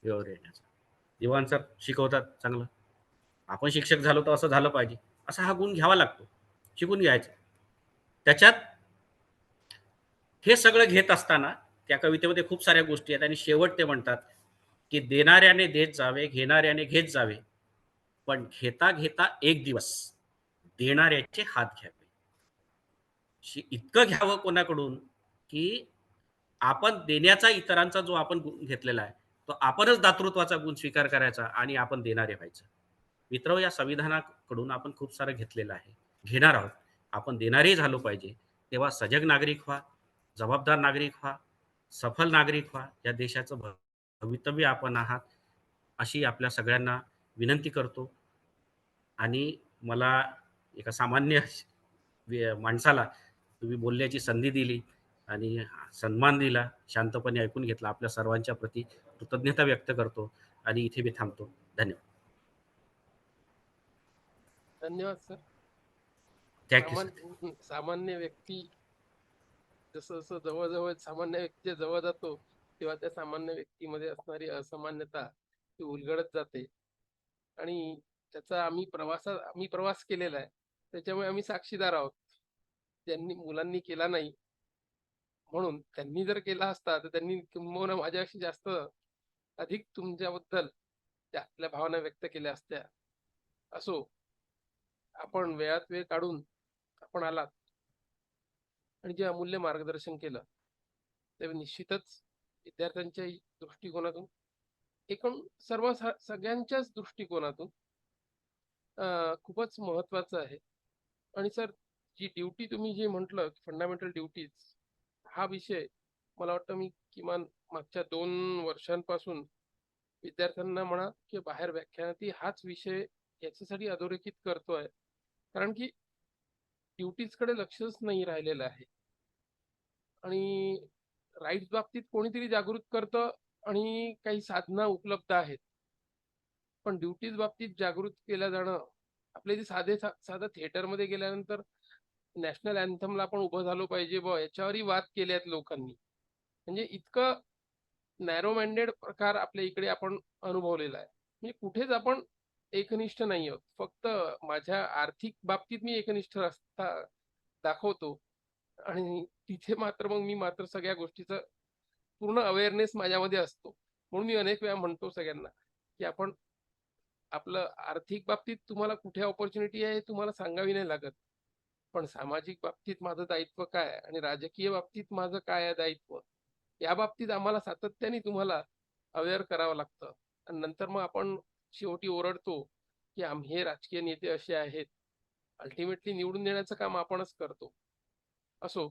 व्यवहार येण्याचा. दिवाण सर शिकवतात चांगलं. आपण शिक्षक झालो तर असं झालं पाहिजे, असा हा गुण घ्यावा लागतो, शिकून घ्यायचं. त्याच्यात हे सगळं घेत असताना त्या कवितेमध्ये खूप साऱ्या गोष्टी आहेत आणि शेवट ते म्हणतात, की देणाऱ्याने देत जावे, घेणाऱ्याने घेत जावे, पण घेता घेता एक दिवस देणाऱ्याचे हात घ्यावे. इतकं घ्यावं कोणाकडून, की आपण देण्याचा, इतरांचा जो आपण गुण घेतलेला आहे तो आपणच दातृत्वाचा गुण स्वीकार करायचा आणि आपण देणारे व्हायचं. मित्र या संविधानाकडून आपण खूप सारं घेतलेलं आहे, घेणार आहोत. आपण देणारे झालो पाहिजे. तेव्हा सजग नागरिक व्हा, जबाबदार नागरिक व्हा, सफल नागरिक व्हा. या देशाचं भवितव्य आपण आहात, अशी आपल्या सगळ्यांना विनंती करतो. आणि मला एका सामान्य माणसाला तुम्ही बोलण्याची संधी दिली आणि सन्मान दिला, शांतपणे ऐकून घेतला. आपल्या सर्वांच्या प्रती कृतज्ञता व्यक्त करतो आणि इथे मी थांबतो. धन्यवाद. धन्यवाद सर. Thank you sir. सामान्य व्यक्ती जसं जसं जवळजवळ सामान्य व्यक्तीच्या जवळ जातो तेव्हा त्या सामान्य व्यक्तीमध्ये असणारी असामान्यता ती उलगडत जाते. आणि त्याचा आम्ही प्रवास केलेला आहे, त्याच्यामुळे आम्ही साक्षीदार आहोत. ज्यांनी मुलांनी केला नाही, म्हणून त्यांनी जर केला असता तर त्यांनी किंबहुना माझ्याशी जास्त अधिक तुमच्याबद्दल आपल्या भावना व्यक्त केल्या असत्या. असो, आपण वेळात वेळ काढून आपण आलात आणि जे अमूल्य मार्गदर्शन केलं ते निश्चितच विद्यार्थ्यांच्या दृष्टिकोनातून, एकूण सगळ्यांच्याच दृष्टिकोनातून खूपच महत्वाचं आहे. आणि सर, जी ड्युटी तुम्ही जे म्हटलं फंडामेंटल ड्युटीज, हा विषय मला वाटतं मी किमान मागच्या 2 वर्षांपासून विद्यार्थ्यांना म्हणा की बाहेर व्याख्यानात हाच विषय याच्यासाठी अधोरेखित करतोय, कारण की ड्युटीज कडे लक्षच नाही राहिलेलं आहे. आणि राईट्स बाबतीत कोणीतरी जागृत करतं आणि काही साधना उपलब्ध आहेत, पण ड्युटीज बाबतीत जागृत केलं जाणं, आपले जे साधं थिएटरमध्ये गेल्यानंतर नॅशनल अँथमला आपण उभं झालो पाहिजे याच्यावरही वाद केले आहेत लोकांनी. म्हणजे इतकं नॅरो माइंडेड प्रकार आपल्या इकडे आपण अनुभवलेला आहे. म्हणजे कुठेच आपण एकनिष्ठ नाही आहोत. फक्त माझ्या आर्थिक बाबतीत मी एकनिष्ठ रस्ता दाखवतो आणि तिथे मात्र मग मी सगळ्या गोष्टीचा पूर्ण अवेअरनेस माझ्यामध्ये असतो. म्हणून मी अनेक वेळा म्हणतो सगळ्यांना की आपण आपलं आर्थिक बाबतीत तुम्हाला कुठे ऑपॉर्च्युनिटी आहे तुम्हाला सांगावी नाही लागत, पण सामाजिक बाबतीत माझं दायित्व काय आणि राजकीय बाबतीत माझं काय आहे दायित्व, या बाबतीत आम्हाला सातत्याने तुम्हाला अवेअर करावं लागतं. आणि नंतर मग आपण शेवटी ओरडतो की आम्ही हे राजकीय नेते असे आहेत. अल्टिमेटली निवडून देण्याचं काम आपणच करतो. असो,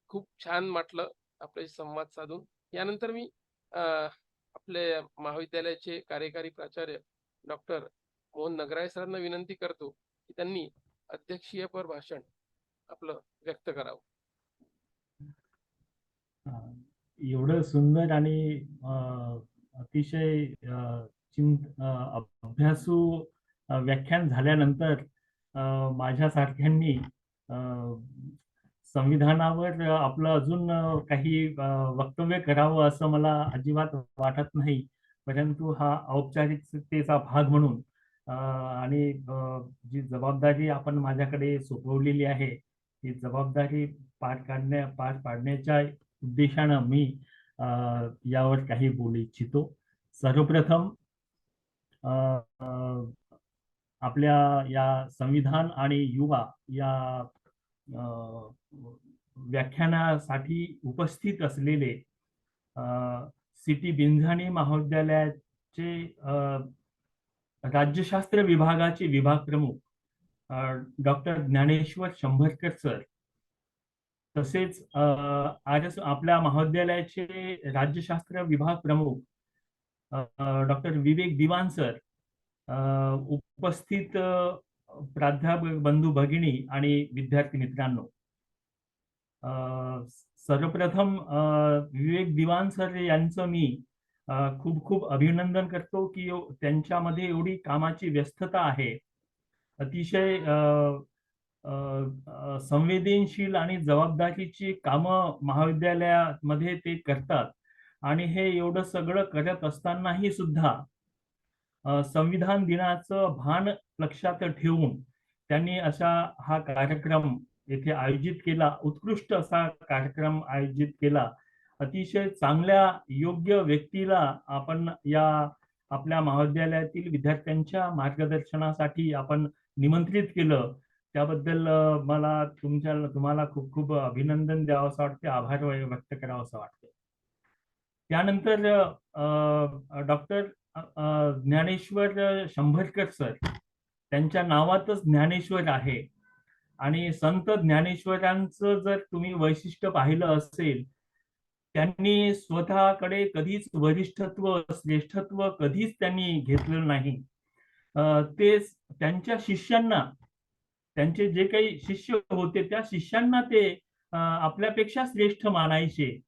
खूप छान वाटलं आपल्याशी संवाद साधून. यानंतर मी आपले महाविद्यालयाचे कार्यकारी प्राचार्य डॉक्टर मोहन नगराळे सरांना विनंती करतो की त्यांनी अध्यक्षीयपर भाषण आपलं व्यक्त करावं. एवढं सुंदर आणि अतिशय अभ्यासू व्याख्यान झाल्यानंतर माझ्यासारख्यांनी संविधानावर आपलं अजून काही वक्तव्य करावं असं मला अजिबात वाटत नाही, परंतु हा औपचारिकतेचा भाग म्हणून आणि जी जबाबदारी आपण माझ्याकडे सोपवलेली आहे ती जबाबदारी पार पाडण्याच्या उद्देशानं मी यावर काही बोलू इच्छितो. सर्वप्रथम आपल्या या संविधान आणि युवा या व्याख्यानासाठी उपस्थित असलेले सिटी बिंझानी महाविद्यालयाचे राज्यशास्त्र विभागाचे विभाग प्रमुख डॉक्टर ज्ञानेश्वर शंभरकर सर, तसेच आज आपल्या महाविद्यालयाचे राज्यशास्त्र विभाग प्रमुख डॉक्टर विवेक दिवान सर, उपस्थित प्राध्यापक बंधू भगिनी आणि विद्यार्थी मित्रांनो, सर्वप्रथम विवेक दिवान सर यांचं मी खूप खूप अभिनंदन करतो की त्यांच्यामध्ये एवढी कामाची व्यस्तता आहे. अतिशय संवेदनशील आणि जबाबदारीची कामं महाविद्यालयामध्ये ते करतात आणि हे एवढं सगळं करत असतानाही सुद्धा संविधान दिनाचं भान लक्षात ठेवून त्यांनी असा हा कार्यक्रम येथे आयोजित केला, उत्कृष्ट असा कार्यक्रम आयोजित केला. अतिशय चांगल्या योग्य व्यक्तीला आपण या आपल्या महाविद्यालयातील विद्यार्थ्यांच्या मार्गदर्शनासाठी आपण निमंत्रित केलं, त्याबद्दल मला तुम्हाला खूप खूप अभिनंदन द्यावं असं वाटते, आभार व्यक्त करावं असं वाटतं. त्यानंतर डॉक्टर ज्ञानेश्वर शंभरकर सर, त्यांच्या नावातच ज्ञानेश्वर आहे. आणि संत ज्ञानेश्वरांचं जर तुम्ही वैशिष्ट्य पाहिलं असेल, त्यांनी स्वतःकडे कधीच वरिष्ठत्व श्रेष्ठत्व कधीच त्यांनी घेतलेलं नाही. ते त्यांच्या शिष्यांना, त्यांचे जे काही शिष्य होते त्या शिष्यांना ते आपल्यापेक्षा श्रेष्ठ मानायचे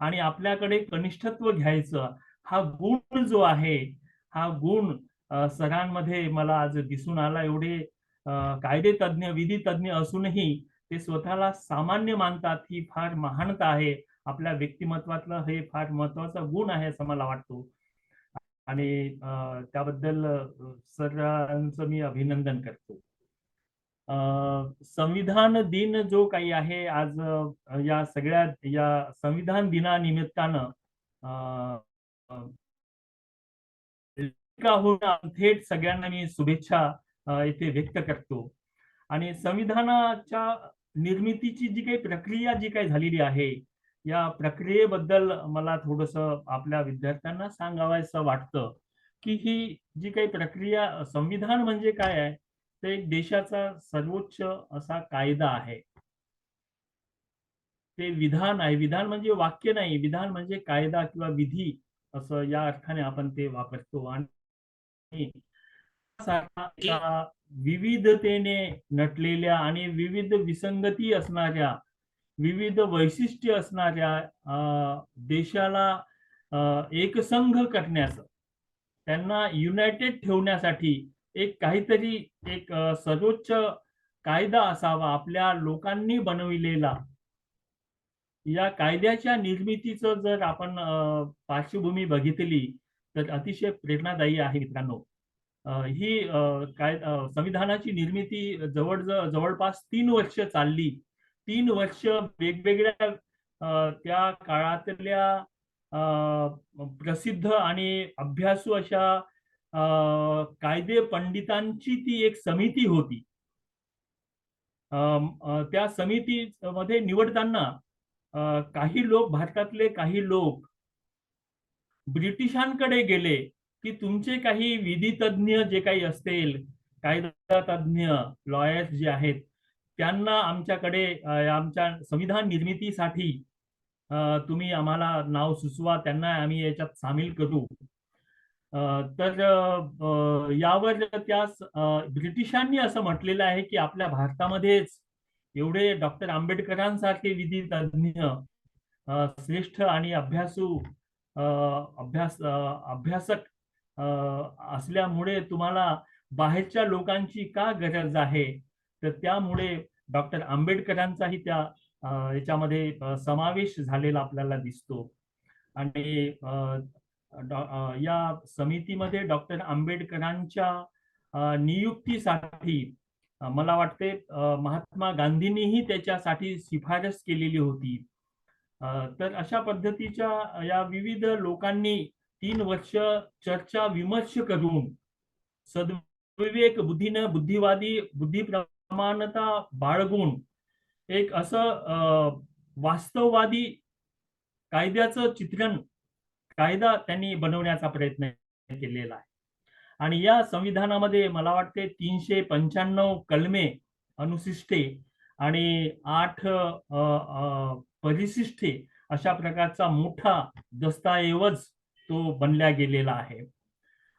आणि आपल्याकडे कनिष्ठत्व घ्यायचं. हा गुण जो आहे, हा गुण सरांमध्ये मला आज दिसून आला. एवढे कायदे तज्ञ, विधी तज्ञ असूनही ते स्वतःला सामान्य मानतात. ही फार महानता आहे. आपल्या व्यक्तिमत्वातलं हे फार महत्वाचा गुण आहे असं मला वाटतो. आणि त्याबद्दल सरांचं मी अभिनंदन करतो. संविधान दिन जो काही आहे आज, या सगळ्या या संविधान दिनानिमित्तानं थेट सगळ्यांना मी शुभेच्छा इथे व्यक्त करतो. आणि संविधानाच्या निर्मितीची जी काही प्रक्रिया जी काही झालेली आहे, या प्रक्रियेबद्दल मला थोडस आपल्या विद्यार्थ्यांना सांगावंसं वाटतं की ही जी काही प्रक्रिया, संविधान म्हणजे काय आहे, ते एक देशाचा सर्वोच्च असा कायदा आहे. ते विधान आहे. विधान म्हणजे वाक्य नाही, विधान म्हणजे कायदा किंवा विधी असं या अर्थाने आपण ते वापरतो. आणि विविधतेने नटलेल्या आणि विविध विसंगती असणाऱ्या, विविध वैशिष्ट्य असणाऱ्या देशाला एकसंघ करण्याचं, त्यांना युनायटेड ठेवण्यासाठी एक काहीतरी एक सर्वोच्च कायदा असावा आपल्या लोकांनी बनविलेला. या कायद्याच्या निर्मितीचं जर आपण पार्श्वभूमी बघितली तर अतिशय प्रेरणादायी आहे मित्रांनो. ही संविधानाची निर्मिती जवळपास 3 वर्ष चालली. 3 वर्ष वेगवेगळ्या त्या काळातल्या प्रसिद्ध आणि अभ्यासू अशा कायदे पंडितांची ती एक समिती होती. त्या समितीमध्ये निवडताना काही लोक, भारतातले काही लोक ब्रिटिशांकडे गेले की तुमचे काही विधी तज्ञ जे काही असतील, कायदा तज्ञ, लॉयर्स जे आहेत, त्यांना आमच्याकडे आमच्या संविधान निर्मितीसाठी तुम्ही आम्हाला नाव सुचवा, त्यांना आम्ही याच्यात सामील करू. तर यावर त्या ब्रिटिशांनी असं म्हटलेलं आहे की आपल्या भारतामध्येच एवढे डॉक्टर आंबेडकरांसारखे विधी तज्ञ, श्रेष्ठ आणि अभ्यासू अभ्यासक असल्यामुळे तुम्हाला बाहेरच्या लोकांची का गरज आहे. तर त्यामुळे डॉक्टर आंबेडकरांचाही त्या याच्यामध्ये समावेश झालेला आपल्याला दिसतो. आणि या समितीमध्ये डॉक्टर आंबेडकरांच्या नियुक्तीसाठी मला वाटते महात्मा गांधींनीही त्याच्यासाठी शिफारस केलेली होती. तर अशा पद्धतीच्या या विविध लोकांनी 3 वर्ष चर्चा विमर्श करून सद्विवेक बुद्धीनं, बुद्धिवादी बुद्धिप्रमाणता बाळगून एक असं वास्तववादी कायद्याचं चित्रण, कायदा त्यांनी बनवण्याचा प्रयत्न केलेला आहे. आणि या संविधानामध्ये मला वाटते 395 कलमे, अनुशिष्टे आणि 8 परिशिष्टे अशा प्रकारचा मोठा दस्तऐवज तो बनल्या गेलेला आहे.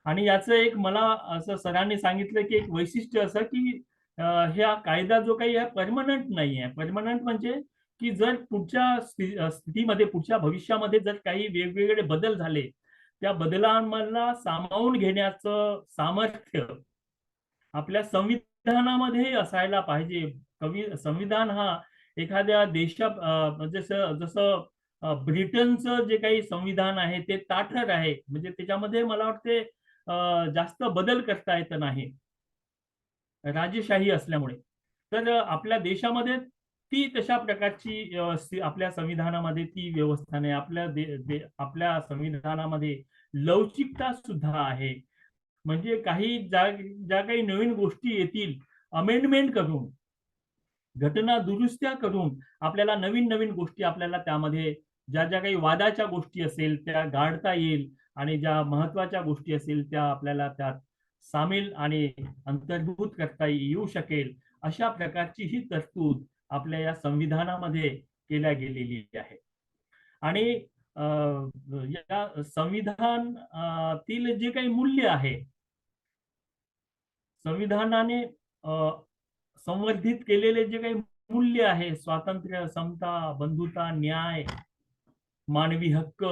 आणि याचं एक मला असं सरांनी सांगितलं की एक वैशिष्ट्य असं की हा कायदा जो काही आहे परमनंट नाही आहे. परमनंट म्हणजे की जर पुढच्या स्थितीमध्ये, पुढच्या भविष्यामध्ये जर काही वेगवेगळे बदल झाले, त्या बदलांना सामावून घेण्याचं सामर्थ्य आपल्या संविधानामध्ये असायला पाहिजे. संविधान हा एखाद्या जसं ब्रिटनचं जे काही संविधान आहे ते ताठर आहे, म्हणजे त्याच्यामध्ये मला वाटते जास्त बदल करता येत नाही, राजेशाही असल्यामुळे. तर आपल्या देशामध्ये ती तशा प्रकारची आपल्या संविधानामध्ये ती व्यवस्था नाही. आपल्या संविधानामध्ये लवचिकता सुद्धा आहे. म्हणजे काही ज्या काही नवीन गोष्टी येतील, अमेंडमेंट करून, घटना दुरुस्त्या करून आपल्याला नवीन नवीन गोष्टी आपल्याला त्यामध्ये ज्या ज्या काही वादाच्या गोष्टी असेल त्या गाडता येईल आणि ज्या महत्वाच्या गोष्टी असेल त्या आपल्याला त्यात सामील आणि अंतर्भूत करता येऊ शकेल, अशा प्रकारची ही तरतूद आपल्या या संविधानामध्ये केल्या गेलेली आहे. आणि या संविधान तील जे काही मूल्य आहे, संविधानाने संवर्धित केलेले जे काही मूल्य आहे, स्वातंत्र्य, समता, बंधुता, न्याय, मानवी हक्क,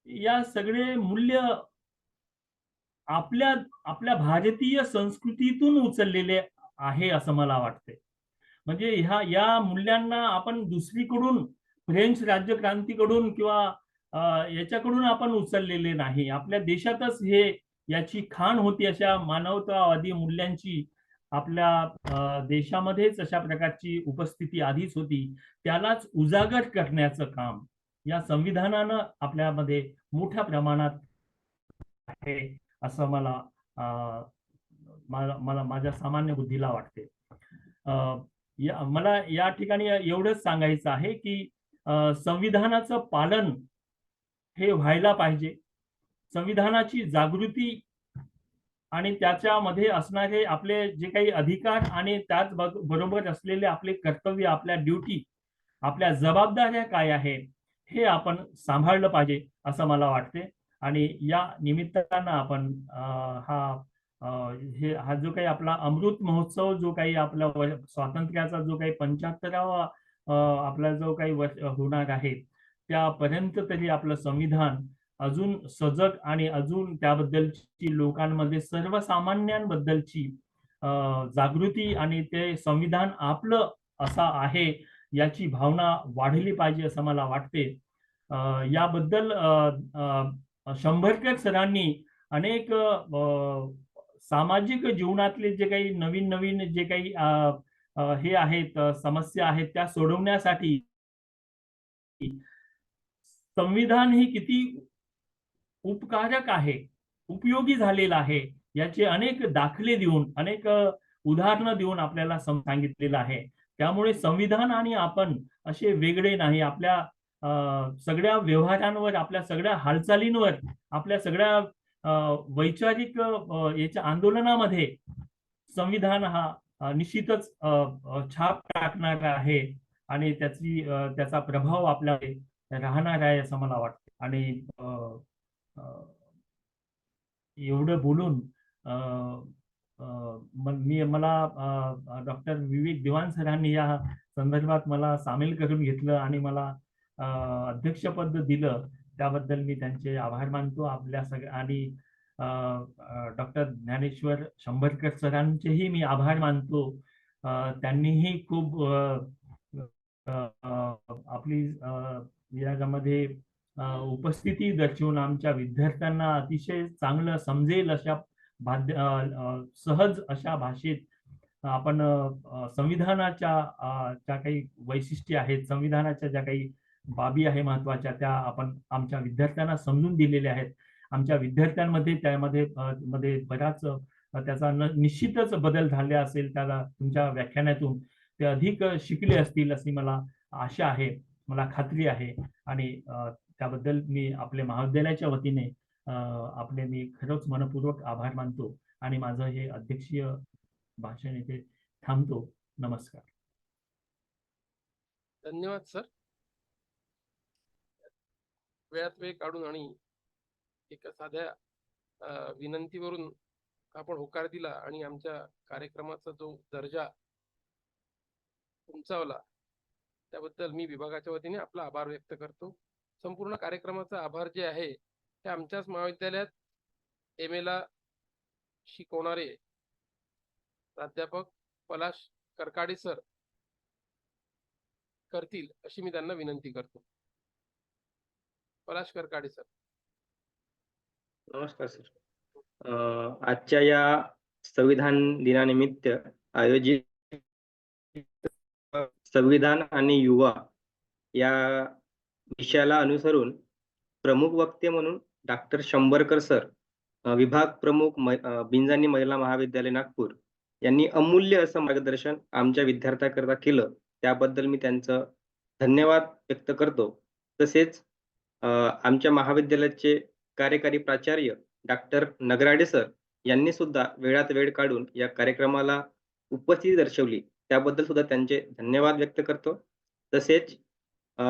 या सगळे मूल्य आपल्या आपल्या भारतीय संस्कृतीतून उचललेले आहे असं मला वाटते. म्हणजे या मूल्यांना आपण दुसरीकडून, फ्रेंच राज्यक्रांतीकडून किंवा याच्याकडून आपण उचललेले नाही. आपल्या देशातच याची खाण होती, अशा मानवतावादी मूल्यांची आपल्या देशामध्येच अशा प्रकारची उपस्थिती आधीच होती. त्यालाच उजागर करण्याचं काम या संविधानानं आपल्यामध्ये मोठ्या प्रमाणात आहे असं मला माझ्या सामान्य बुद्धीला वाटते. मला या ठिकाणी एवढंच सांगायचं आहे की संविधानाचं पालन हे व्हायला पाहिजे. संविधानाची जागृती आणि त्याच्यामध्ये असणारे आपले जे काही अधिकार आणि त्याच बरोबर असलेले आपले कर्तव्य, आपल्या ड्युटी, आपल्या जबाबदाऱ्या काय आहे हे आपण सांभाळलं पाहिजे असं मला वाटते. आणि या निमित्तानं आपण हा जो काही आपला अमृत महोत्सव, जो काही आपला स्वातंत्र्याचा जो काही 75वा आपला जो काही होणार आहे, त्यापर्यंत तरी आपलं संविधान अजून सजग आणि अजून त्याबद्दलची लोकांमध्ये, सर्वसामान्यांबद्दलची जागृती आणि ते संविधान आपलं असं आहे याची भावना वाढली पाहिजे असं मला वाटते. याबद्दल शंभरकर सरांनी अनेक सामाजिक जीवनातले जे काही नवीन नवीन जे काही हे आहेत, समस्या आहेत, त्या सोडवण्यासाठी संविधान ही किती उपकारक आहे, उपयोगी झालेला आहे, याचे अनेक दाखले देऊन, अनेक उदाहरणं देऊन आपल्याला सांगितलेलं आहे. त्यामुळे संविधान आणि आपण असे वेगळे नाही. आपल्या सगळ्या व्यवहारांवर, आपल्या सगळ्या हालचालींवर, आपल्या सगळ्या वैचारिक याच्या आंदोलनामध्ये संविधान हा निश्चितच छाप टाकणार आहे आणि त्याचा प्रभाव आपल्यावर राहणार आहे असं मला वाटतं. आणि एवढं बोलून मला डॉक्टर विवेक दिवाण सरांनी या संदर्भात मला सामील करून घेतलं आणि मला अध्यक्षपद दिलं, त्याबद्दल मी त्यांचे आभार मानतो. आपल्या सगळ्या आणि डॉक्टर ज्ञानेश्वर शंभरकर सरांचेही मी आभार मानतो. त्यांनीही खूप आपली यामध्ये उपस्थिती दर्शवून आमच्या विद्यार्थ्यांना अतिशय चांगलं समजेल अशा सहज अशा भाषेत आपण संविधानाच्या ज्या काही वैशिष्ट्ये आहेत, संविधानाच्या ज्या काही बाबी आहे महत्वाच्या, त्या आपण आमच्या विद्यार्थ्यांना समजून दिलेल्या आहेत. आमच्या विद्यार्थ्यांमध्ये त्यामध्ये बराच त्याचा निश्चितच बदल झाले असेल. त्याला तुमच्या व्याख्यानातून ते अधिक शिकले असतील अशी मला आशा आहे, मला खात्री आहे. आणि त्याबद्दल मी आपल्या महाविद्यालयाच्या वतीने आपले मी खरंच मनपूर्वक आभार मानतो आणि माझं हे अध्यक्षीय भाषण इथे थांबतो. नमस्कार. धन्यवाद सर. वेळात वेळ काढून आणि एका साध्या विनंतीवरून आपण होकार दिला आणि आमच्या कार्यक्रमाचा जो दर्जा उंचावला, त्याबद्दल मी विभागाच्या वतीने आपला आभार व्यक्त करतो. संपूर्ण कार्यक्रमाचा आभार जे आहे ते आमच्याच महाविद्यालयात MA ला शिकवणारे प्राध्यापक पलाश करकाडे सर करतील अशी मी त्यांना विनंती करतो. पलाश करकाडे सर. नमस्कार सर. आजच्या या संविधान दिनानिमित्त आयोजित संविधान आणि युवा या विषयाला अनुसरून प्रमुख वक्ते म्हणून डॉक्टर शंभरकर सर, विभाग प्रमुख बिंजानी महिला महाविद्यालय नागपूर, यांनी अमूल्य असं मार्गदर्शन आमच्या विद्यार्थ्यांकरता केलं. त्याबद्दल मी त्यांचं धन्यवाद व्यक्त करतो. तसेच आमच्या महाविद्यालयाचे कार्यकारी प्राचार्य डॉक्टर नगराडे सर यांनी सुद्धा वेळात वेळ काढून या कार्यक्रमाला उपस्थिती दर्शवली. त्याबद्दल सुद्धा त्यांचे धन्यवाद व्यक्त करतो. तसेच अ,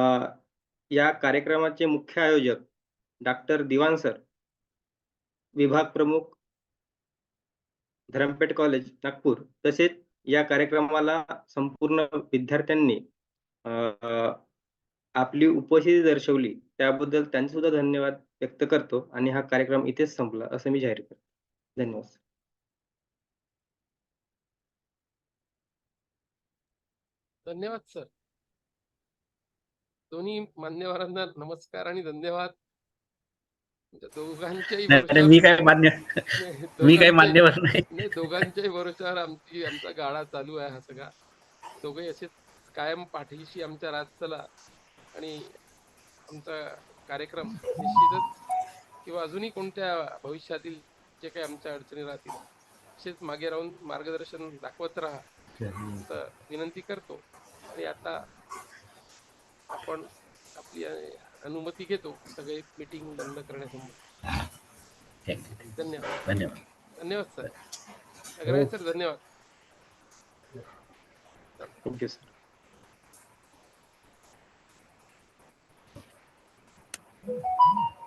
या कार्यक्रमाचे मुख्य आयोजक डॉक्टर दिवान सर, विभाग प्रमुख धरमपेठ कॉलेज नागपूर, तसेच या कार्यक्रमाला संपूर्ण विद्यार्थ्यांनी अ, आपली उपस्थिती दर्शवली त्याबद्दल त्यांचे सुद्धा धन्यवाद व्यक्त करतो आणि हा कार्यक्रम इथेच संपला असं मी जाहीर करतो. धन्यवाद. धन्यवाद सर. दोन्ही मान्यवरांना नमस्कार आणि धन्यवाद. दोघांच्याही नाही, मी काय दोघांच्याही- मान्यवर नाही. नाही, दोघांच्याही भरोश्यावर आमचा गाडा चालू आहे. हा सगळा दोघे असेच कायम पाठीशी आमच्या राज चला आणि आमचा कार्यक्रम निश्चितच किंवा अजूनही कोणत्या भविष्यातील जे काही आमच्या अडचणी राहतील असेच मागे राहून मार्गदर्शन दाखवत राहा असं विनंती करतो. आणि आता आपण आपली अनुमती घेतो सगळे मीटिंग बंद करण्यासंबंधी. धन्यवाद. धन्यवाद. धन्यवाद सर. अग्रवाल सर, धन्यवाद. Thank you sir.